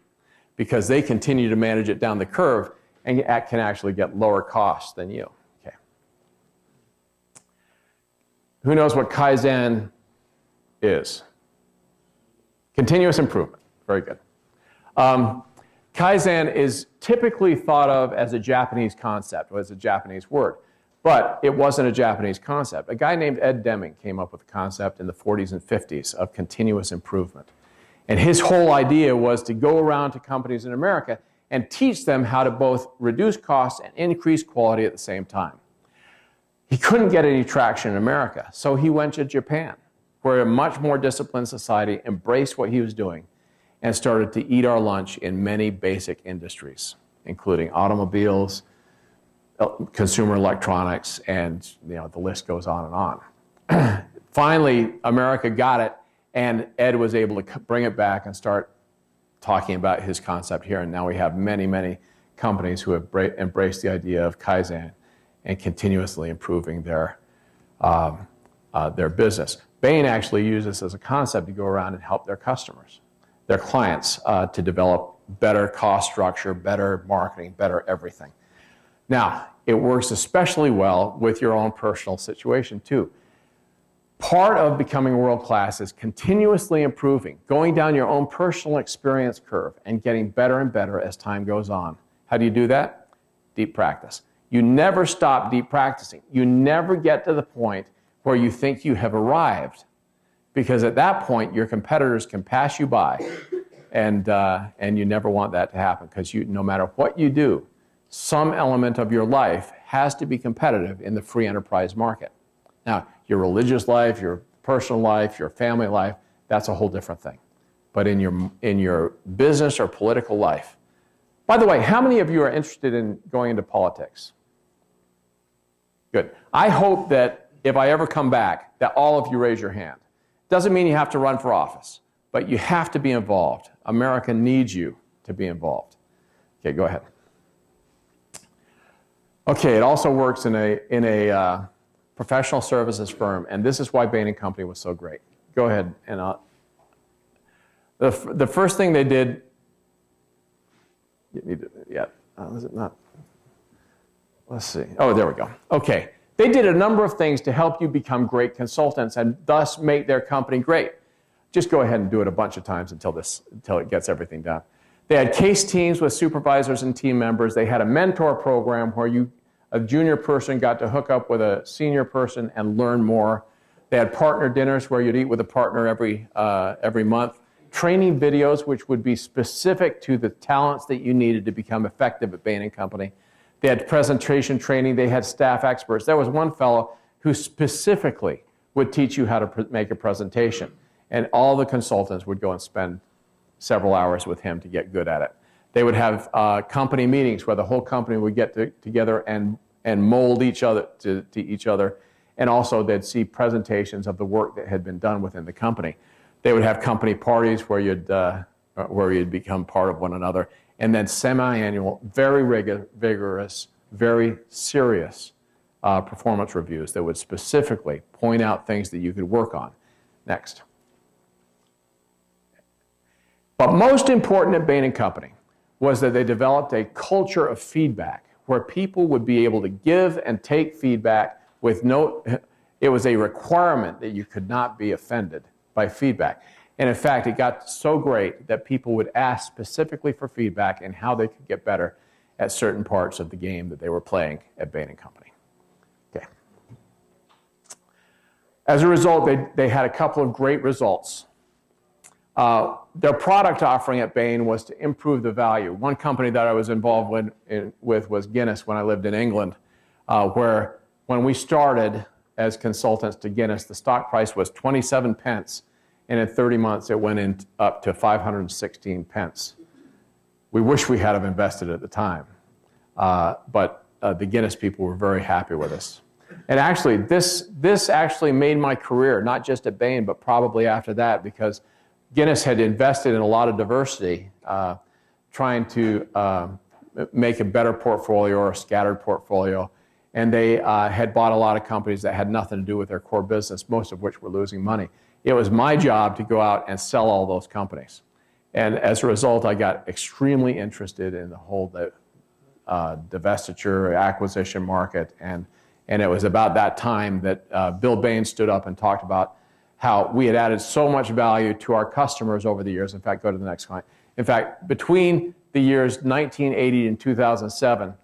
because they continue to manage it down the curve and can actually get lower costs than you. Okay. Who knows what Kaizen is? Continuous improvement. Very good. Kaizen is typically thought of as a Japanese concept, or as a Japanese word, but it wasn't a Japanese concept. A guy named Ed Deming came up with the concept in the 40s and 50s of continuous improvement. And his whole idea was to go around to companies in America and teach them how to both reduce costs and increase quality at the same time. He couldn't get any traction in America, so he went to Japan, where a much more disciplined society embraced what he was doing and started to eat our lunch in many basic industries, including automobiles, consumer electronics, and the list goes on and on. Finally, America got it And Ed was able to bring it back and start talking about his concept here. And now we have many, many companies who have embraced the idea of Kaizen and continuously improving their business. Bain actually uses this as a concept to go around and help their customers, their clients, to develop better cost structure, better marketing, better everything. Now, it works especially well with your own personal situation too. Part of becoming world-class is continuously improving, going down your own personal experience curve and getting better and better as time goes on. How do you do that? Deep practice. You never stop deep practicing. You never get to the point where you think you have arrived, because at that point your competitors can pass you by, and you never want that to happen, because no matter what you do, some element of your life has to be competitive in the free enterprise market. Now, your religious life, your personal life, your family life, that's a whole different thing. But in your business or political life. By the way, how many of you are interested in going into politics? Good. I hope that if I ever come back, that all of you raise your hand. Doesn't mean you have to run for office, but you have to be involved. America needs you to be involved. Okay, go ahead. Okay, it also works in a professional services firm, and this is why Bain & Company was so great. Go ahead. And the first thing they did, is it not? Let's see. Oh, there we go. Okay. They did a number of things to help you become great consultants and thus make their company great. Just go ahead and do it a bunch of times until it gets everything done. They had case teams with supervisors and team members. They had a mentor program where a junior person got to hook up with a senior person and learn more. They had partner dinners where you'd eat with a partner every month. Training videos which would be specific to the talents that you needed to become effective at Bain & Company. They had presentation training. They had staff experts. There was one fellow who specifically would teach you how to make a presentation. And all the consultants would go and spend several hours with him to get good at it. They would have company meetings where the whole company would get together and mold each other to each other. And also they'd see presentations of the work that had been done within the company. They would have company parties where you'd become part of one another. And then semi-annual, very vigorous, very serious performance reviews that would specifically point out things that you could work on. Next. But most important at Bain & Company was that they developed a culture of feedback where people would be able to give and take feedback with it was a requirement that you could not be offended by feedback. And in fact, it got so great that people would ask specifically for feedback and how they could get better at certain parts of the game that they were playing at Bain & Company. Okay. As a result, they had a couple of great results. Their product offering at Bain was to improve the value. One company that I was involved with was Guinness when I lived in England, where when we started as consultants to Guinness, the stock price was 27 pence. And in 30 months, it went up to 516 pence. We wish we had have invested at the time. But the Guinness people were very happy with us. And actually, this actually made my career, not just at Bain, but probably after that, because Guinness had invested in a lot of diversity, trying to make a better portfolio or a scattered portfolio. And they had bought a lot of companies that had nothing to do with their core business, most of which were losing money. It was my job to go out and sell all those companies. And as a result, I got extremely interested in the whole divestiture, acquisition market. And it was about that time that Bill Bain stood up and talked about how we had added so much value to our customers over the years. In fact, go to the next slide. In fact, between the years 1980 and 2007,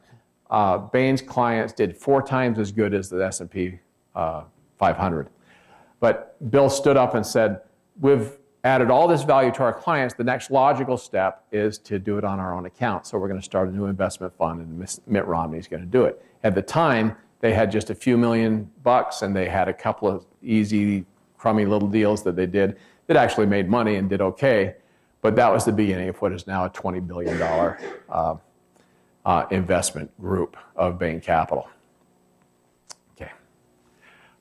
Bain's clients did 4 times as good as the S&P 500. But Bill stood up and said, we've added all this value to our clients. The next logical step is to do it on our own account. So we're going to start a new investment fund, and Mitt Romney's going to do it. At the time, they had just a few $1,000,000, and they had a couple of easy, crummy little deals that they did that actually made money and did okay. But that was the beginning of what is now a $20 billion investment group of Bain Capital. Okay.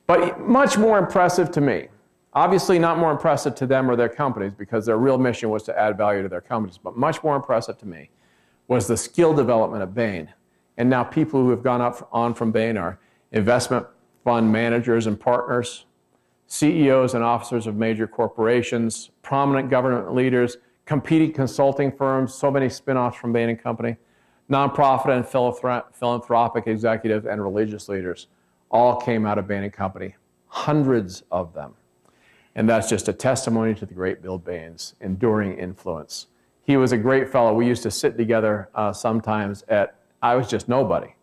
But much more impressive to me Obviously not more impressive to them or their companies because their real mission was to add value to their companies, but much more impressive to me was the skill development of Bain. And now people who have gone on from Bain are investment fund managers and partners, CEOs and officers of major corporations, prominent government leaders, competing consulting firms, so many spin-offs from Bain and Company, nonprofit and philanthropic executives and religious leaders all came out of Bain and Company, hundreds of them. And that's just a testimony to the great Bill Bain's enduring influence. He was a great fellow. We used to sit together sometimes I was just nobody.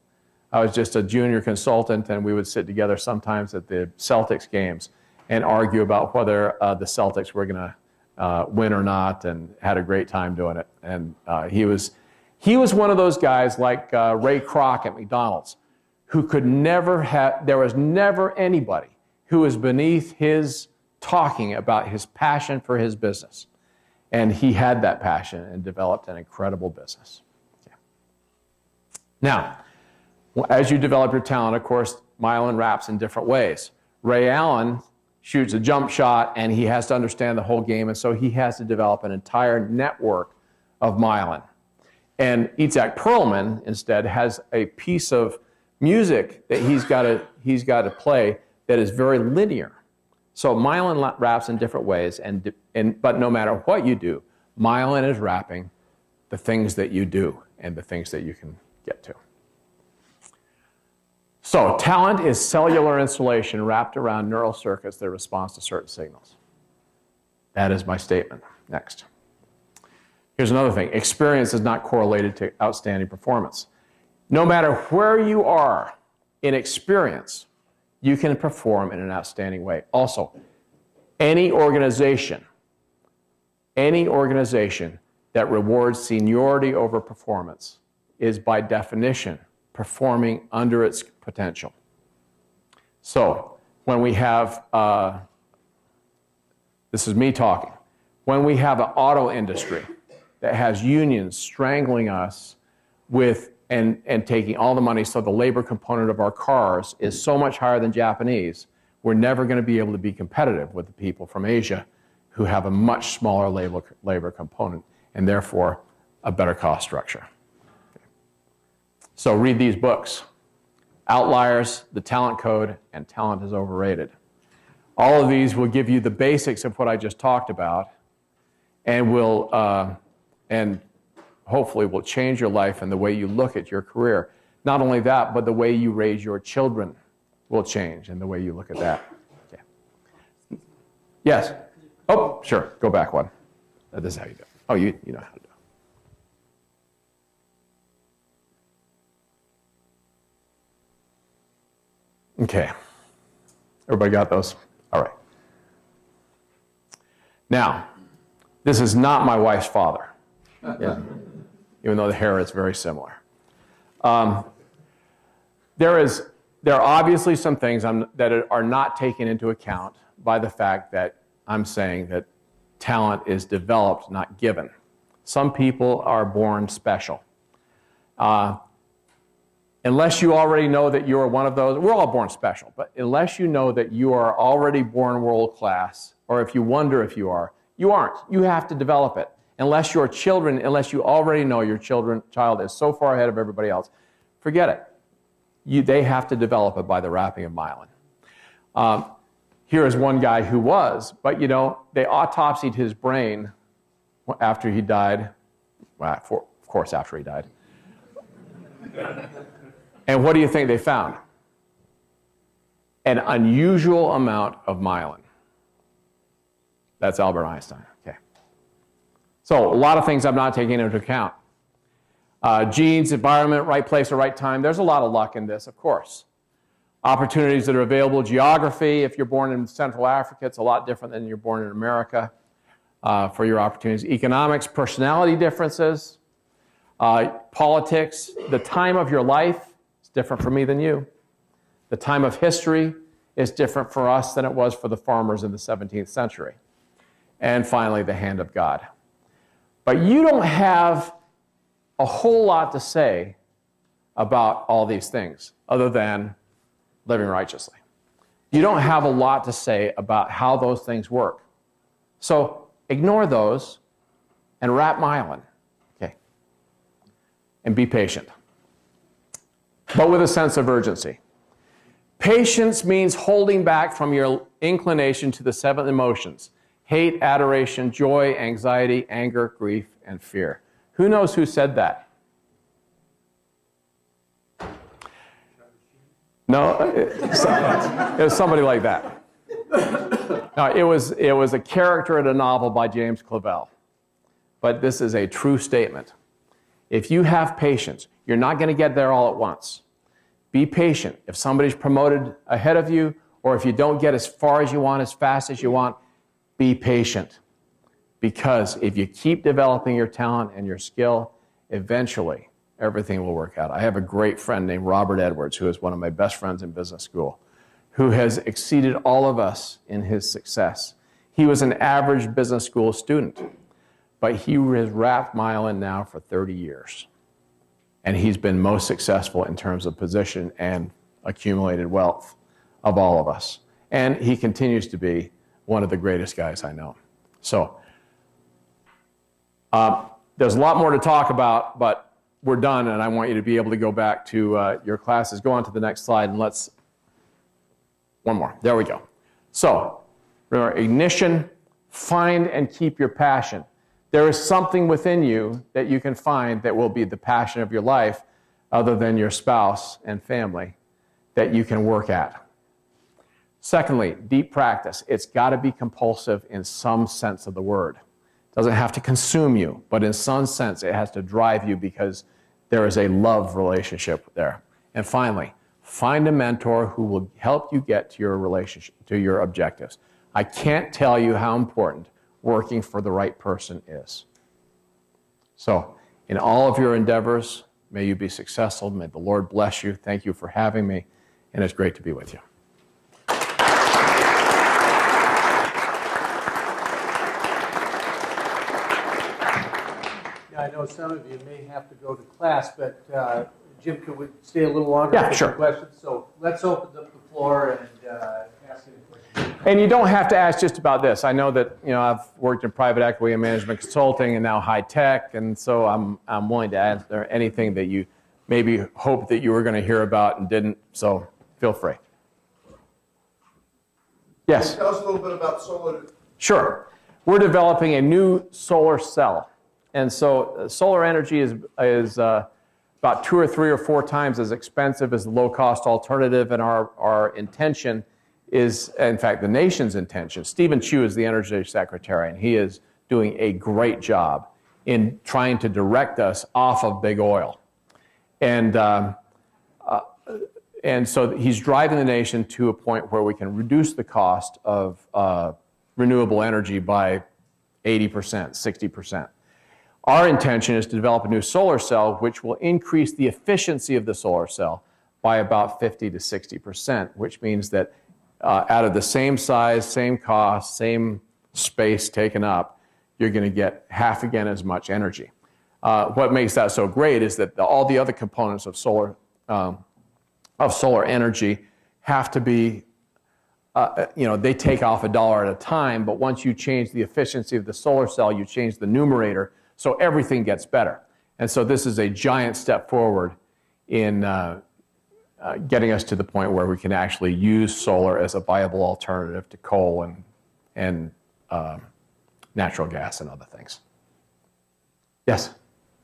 I was just a junior consultant, and we would sit together sometimes at the Celtics games and argue about whether the Celtics were going to win or not, and had a great time doing it. And he was one of those guys like Ray Kroc at McDonald's, who could never have, there was never anybody who was beneath his talking about his passion for his business. And he had that passion and developed an incredible business. Yeah. Now, as you develop your talent, of course, myelin wraps in different ways. Ray Allen shoots a jump shot, and he has to understand the whole game, and so he has to develop an entire network of myelin. And Itzhak Perlman, instead, has a piece of music that he's got to play that is very linear. So myelin wraps in different ways, but no matter what you do, myelin is wrapping the things that you do and the things that you can get to. So talent is cellular insulation wrapped around neural circuits that respond to certain signals. That is my statement. Next. Here's another thing. Experience is not correlated to outstanding performance. No matter where you are in experience, you can perform in an outstanding way. Also, any organization that rewards seniority over performance is by definition performing under its potential. So when we have, this is me talking, when we have an auto industry that has unions strangling us with and taking all the money, so the labor component of our cars is so much higher than Japanese, we're never going to be able to be competitive with the people from Asia who have a much smaller labor component and therefore a better cost structure. So read these books: Outliers, The Talent Code, and Talent is Overrated. All of these will give you the basics of what I just talked about, and hopefully will change your life and the way you look at your career. Not only that, but the way you raise your children will change and the way you look at that. Okay. Yes? Oh, sure. Go back one. This is how you do it. Oh, you know how to do it. Okay. Everybody got those? All right. Now, this is not my wife's father. Yeah. Even though the hair is very similar. There are obviously some things that are not taken into account by the fact that I'm saying that talent is developed, not given. Some people are born special. Unless you already know that you are one of those, we're all born special, but unless you know that you are already born world class, or if you wonder if you are, you aren't. You have to develop it. Unless you already know your child is so far ahead of everybody else, forget it. They have to develop it by the wrapping of myelin. Here is one guy who was, but they autopsied his brain after he died. Well, of course, after he died. And what do you think they found? An unusual amount of myelin. That's Albert Einstein. Okay. So a lot of things I'm not taking into account. Genes, environment, right place or right time. There's a lot of luck in this, of course. Opportunities that are available. Geography, if you're born in Central Africa, it's a lot different than you're born in America for your opportunities. Economics, personality differences, politics, the time of your life is different for me than you. The time of history is different for us than it was for the farmers in the 17th century. And finally, the hand of God. But you don't have a whole lot to say about all these things other than living righteously. you don't have a lot to say about how those things work. So ignore those and wrap myelin, okay? And be patient, but with a sense of urgency. Patience means holding back from your inclination to the 7 emotions: hate, adoration, joy, anxiety, anger, grief, and fear. Who knows who said that? No, it was somebody like that. No, it was a character in a novel by James Clavell. But this is a true statement. If you have patience, you're not going to get there all at once. Be patient. If somebody's promoted ahead of you, or if you don't get as far as you want, as fast as you want, be patient. Because if you keep developing your talent and your skill, eventually everything will work out. I have a great friend named Robert Edwards, who is one of my best friends in business school, who has exceeded all of us in his success. He was an average business school student, but he has wrapped myelin now for 30 years. And he's been most successful in terms of position and accumulated wealth of all of us. And he continues to be one of the greatest guys I know. So there's a lot more to talk about, but we're done, and I want you to be able to go back to your classes. Go on to the next slide, and one more. There we go. So remember, ignition, find and keep your passion. There is something within you that you can find that will be the passion of your life, other than your spouse and family, that you can work at. Secondly, deep practice. It's got to be compulsive in some sense of the word. It doesn't have to consume you, but in some sense it has to drive you, because there is a love relationship there. And finally, find a mentor who will help you get to your relationship, to your objectives. I can't tell you how important working for the right person is. So, in all of your endeavors, may you be successful. May the Lord bless you. Thank you for having me, and it's great to be with you. I know some of you may have to go to class, but Jim, could we stay a little longer? Yeah, sure. Questions? So let's open up the floor and ask any questions. And you don't have to ask just about this. I know that I've worked in private equity and management consulting, and now high tech, and so I'm willing to answer anything that you maybe hoped that you were going to hear about and didn't. So feel free. Yes. Tell us a little bit about solar. Sure. We're developing a new solar cell. And so solar energy is about 2 or 3 or 4 times as expensive as the low-cost alternative, and our intention is, in fact, the nation's intention. Stephen Chu is the Energy Secretary, and he is doing a great job in trying to direct us off of big oil. And so he's driving the nation to a point where we can reduce the cost of renewable energy by 80%, 60%. Our intention is to develop a new solar cell which will increase the efficiency of the solar cell by about 50 to 60%, which means that out of the same size, same cost, same space taken up, you're going to get half again as much energy. What makes that so great is that all the other components of solar energy have to be, they take off $1 at a time, but once you change the efficiency of the solar cell, you change the numerator, so everything gets better. And so this is a giant step forward in getting us to the point where we can actually use solar as a viable alternative to coal and natural gas and other things. Yes?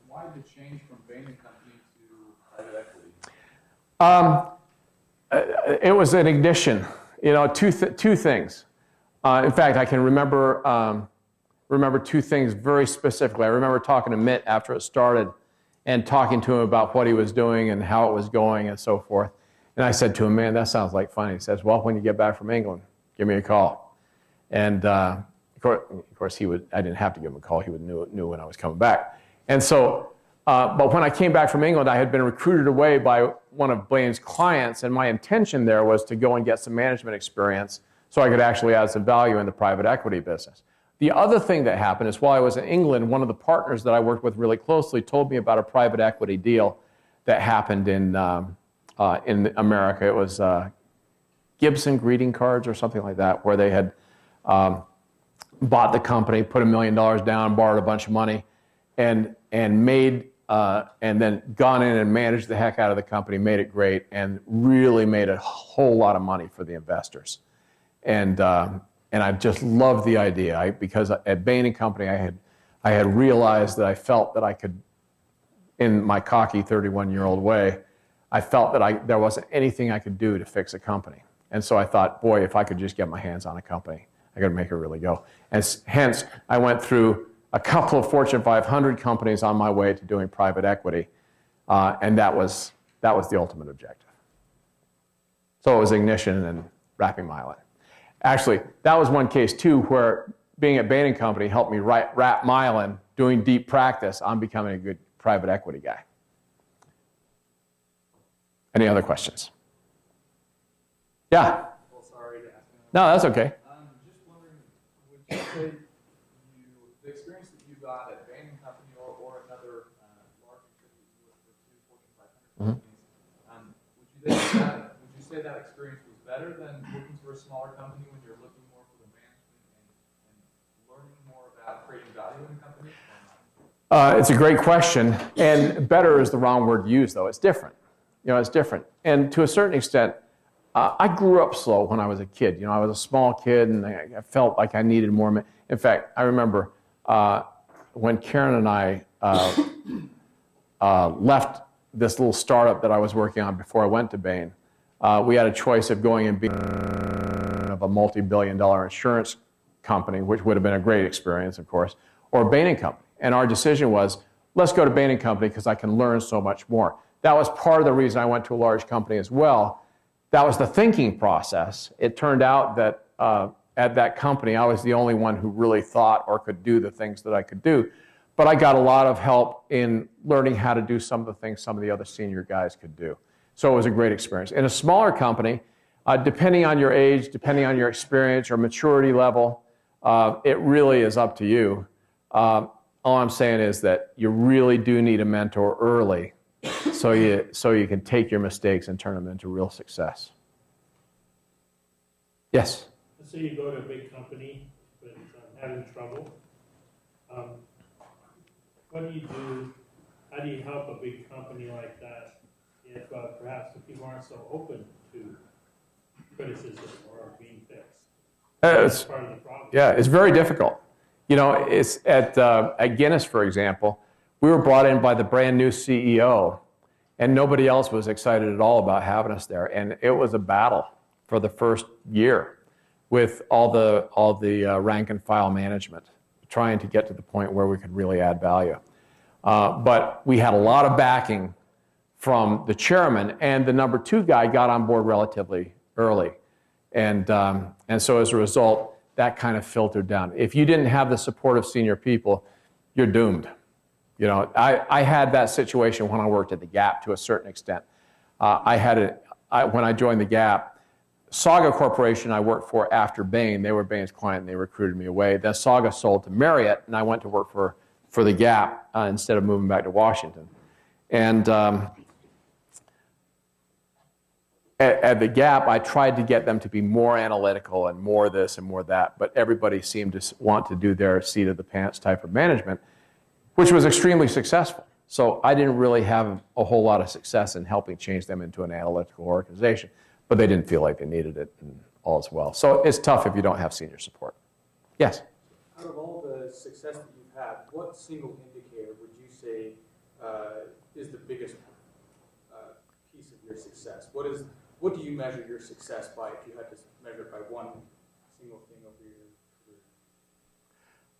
Why the change from Bain and Co to private equity? It was an ignition. Two things. In fact, I can remember 2 things very specifically. I remember talking to Mitt after it started and talking to him about what he was doing and how it was going and so forth. And I said to him, man, that sounds like fun. He says, well, when you get back from England, give me a call. And of course, I didn't have to give him a call. He knew when I was coming back. And so, but when I came back from England, I had been recruited away by one of Bain's clients, and my intention there was to go and get some management experience so I could actually add some value in the private equity business. The other thing that happened is while I was in England, one of the partners that I worked with really closely told me about a private equity deal that happened in America. It was Gibson greeting cards or something like that, where they had bought the company, put $1 million down, borrowed a bunch of money, and made and then gone in and managed the heck out of the company, made it great, and really made a whole lot of money for the investors. And I just loved the idea because at Bain and Company I had realized that I felt that I could, in my cocky 31-year-old way, I felt that there wasn't anything I could do to fix a company. And so I thought, boy, if I could just get my hands on a company, I could make it really go. And hence, I went through a couple of Fortune 500 companies on my way to doing private equity, and that was the ultimate objective. So it was ignition and wrapping myelin. Actually, that was one case too where being at Bain and Company helped me wrap myelin, doing deep practice on becoming a good private equity guy. Any other questions? Yeah. Well, sorry to ask. No, that's okay. Just wondering, would you say the experience that you got at Bain and Company or another large contributor with the two Fortune 500 companies, would you say that experience was better than working for a smaller company when you're looking more for the management and learning more about creating value in a company? It's a great question, and better is the wrong word to use, though. It's different. It's different. And to a certain extent, I grew up slow when I was a kid. I was a small kid, and I felt like I needed more. In fact, I remember when Karen and I left this little startup that I was working on before I went to Bain. We had a choice of going and being of a multi-billion-dollar insurance company, which would have been a great experience, of course, or Bain and Company. And our decision was, let's go to Bain and Company because I can learn so much more. That was part of the reason I went to a large company as well. That was the thinking process. It turned out that at that company, I was the only one who really thought or could do the things that I could do. But I got a lot of help in learning how to do some of the things some of the other senior guys could do. So it was a great experience. In a smaller company, depending on your age, depending on your experience or maturity level, it really is up to you. All I'm saying is that you really do need a mentor early so you can take your mistakes and turn them into real success. Yes? Let's say you go to a big company, but having trouble. What do you do? How do you help a big company like that if perhaps the people aren't so open to criticism or being fixed? That's part of the problem. Yeah, it's very difficult. It's at Guinness, for example, we were brought in by the brand new CEO, and nobody else was excited at all about having us there. And it was a battle for the first year with all the rank and file management, trying to get to the point where we could really add value. But we had a lot of backing from the chairman, and the number 2 guy got on board relatively early. And so as a result, that kind of filtered down. If you didn't have the support of senior people, you're doomed. I had that situation when I worked at the Gap to a certain extent. When I joined the Gap, Saga Corporation I worked for after Bain. They were Bain's client, and they recruited me away. Then Saga sold to Marriott, and I went to work for the Gap instead of moving back to Washington. And at the Gap, I tried to get them to be more analytical and more this and more that, but everybody seemed to want to do their seat of the pants type of management, which was extremely successful. So I didn't really have a whole lot of success in helping change them into an analytical organization, but they didn't feel like they needed it, and all is well. So it's tough if you don't have senior support. Yes? Out of all the success that you've had, what single indicator would you say is the biggest piece of your success? What do you measure your success by if you had to measure it by one single thing over your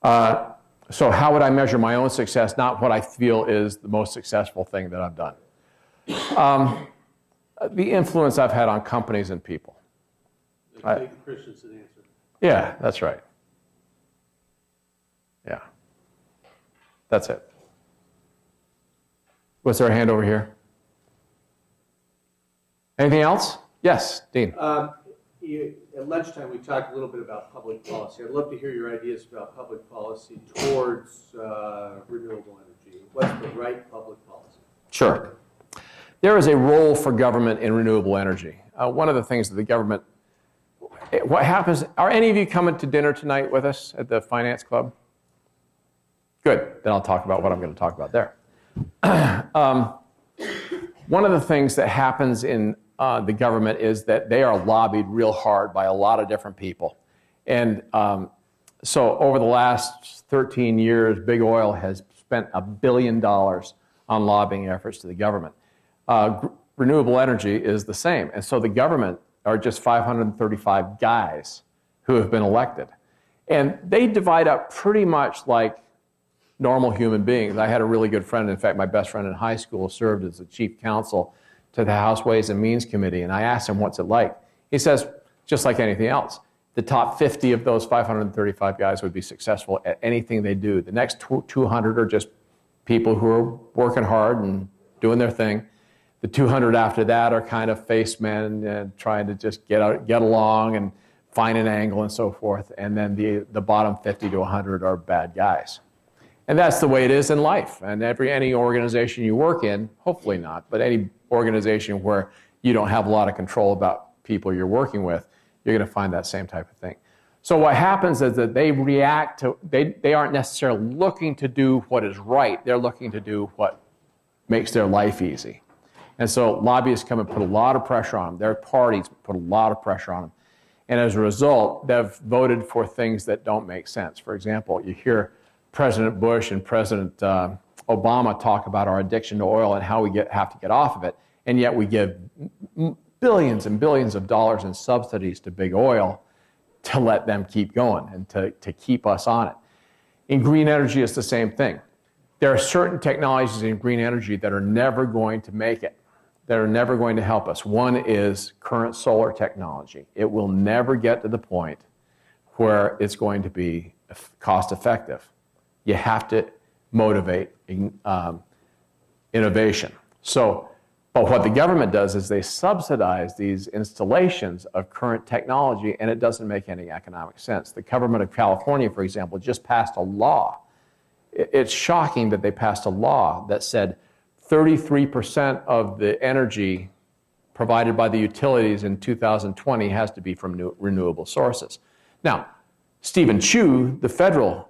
career? So how would I measure my own success, not what I feel is the most successful thing that I've done? The influence I've had on companies and people. The Christensen answer. Yeah, that's right. Yeah. That's it. Was there a hand over here? Anything else? Yes, Dean. At lunchtime, we talked a little bit about public policy. I'd love to hear your ideas about public policy towards renewable energy. What's the right public policy? Sure. There is a role for government in renewable energy. One of the things that the government what happens, are any of you coming to dinner tonight with us at the Finance Club? Good, then I'll talk about what I'm going to talk about there. One of the things that happens in the government is that they are lobbied real hard by a lot of different people. And so over the last 13 years, Big Oil has spent $1 billion on lobbying efforts to the government. Renewable energy is the same. And so the government are just 535 guys who have been elected. And they divide up pretty much like normal human beings. I had a really good friend, in fact, my best friend in high school served as the chief counsel to the House Ways and Means Committee, and I asked him, what's it like? He says, just like anything else. The top 50 of those 535 guys would be successful at anything they do. The next 200 are just people who are working hard and doing their thing. The 200 after that are kind of face men and trying to just get along and find an angle and so forth. And then the bottom 50 to 100 are bad guys. And that's the way it is in life. And any organization you work in, hopefully not, but any organization where you don't have a lot of control about people you're working with, you're going to find that same type of thing. So what happens is that they react to, they aren't necessarily looking to do what is right. They're looking to do what makes their life easy. And so lobbyists come and put a lot of pressure on them. Their parties put a lot of pressure on them. And as a result, they've voted for things that don't make sense. For example, you hear President Bush and President Obama talk about our addiction to oil and how we have to get off of it, and yet we give billions and billions of dollars in subsidies to Big Oil to let them keep going and to keep us on it. In green energy, it's the same thing. There are certain technologies in green energy that are never going to make it, that are never going to help us. One is current solar technology. It will never get to the point where it's going to be cost effective. You have to motivate innovation. But what the government does is they subsidize these installations of current technology, and it doesn't make any economic sense. The government of California, for example, just passed a law. It's shocking that they passed a law that said 33% of the energy provided by the utilities in 2020 has to be from renewable sources. Now, Stephen Chu, the federal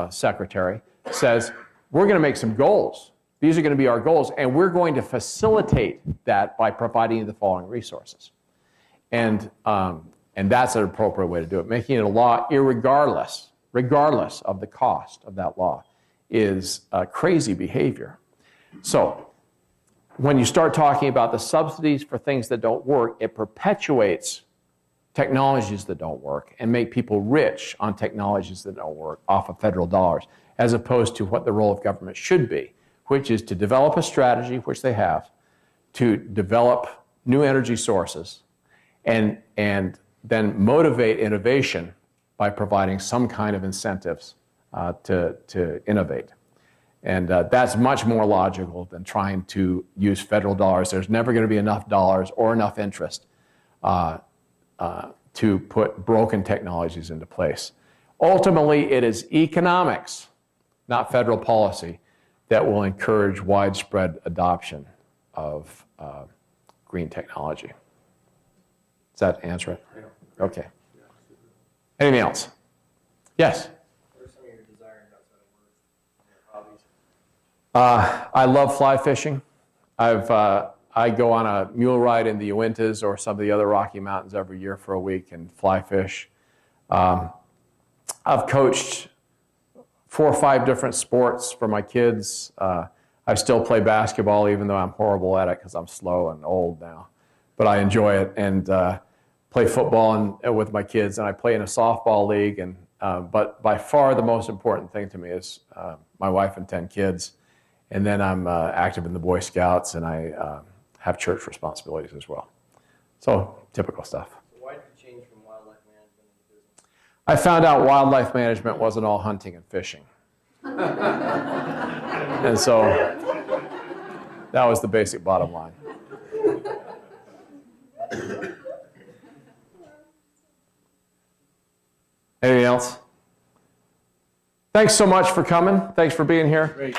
secretary, says, we're going to make some goals. These are going to be our goals, and we're going to facilitate that by providing the following resources. And that's an appropriate way to do it. Making it a law regardless of the cost of that law is crazy behavior. So when you start talking about the subsidies for things that don't work, it perpetuates technologies that don't work and make people rich on technologies that don't work off of federal dollars, as opposed to what the role of government should be, which is to develop a strategy, which they have, to develop new energy sources and then motivate innovation by providing some kind of incentives to innovate. And that's much more logical than trying to use federal dollars. There's never going to be enough dollars or enough interest to put broken technologies into place. Ultimately, it is economics, not federal policy, that will encourage widespread adoption of green technology. Does that answer it? Yeah. Okay. Anything else? Yes? What are some of your desires outside of work, your hobbies? I love fly fishing. I go on a mule ride in the Uintas or some of the other Rocky Mountains every year for a week and fly fish. I've coached 4 or 5 different sports for my kids. I still play basketball even though I'm horrible at it because I'm slow and old now. But I enjoy it and play football with my kids, and I play in a softball league. But by far the most important thing to me is my wife and 10 kids. And then I'm active in the Boy Scouts, and I have church responsibilities as well. So typical stuff. So why did you change from wildlife management into business? I found out wildlife management wasn't all hunting and fishing. And so that was the basic bottom line. Anything else? Thanks so much for coming. Thanks for being here. Great.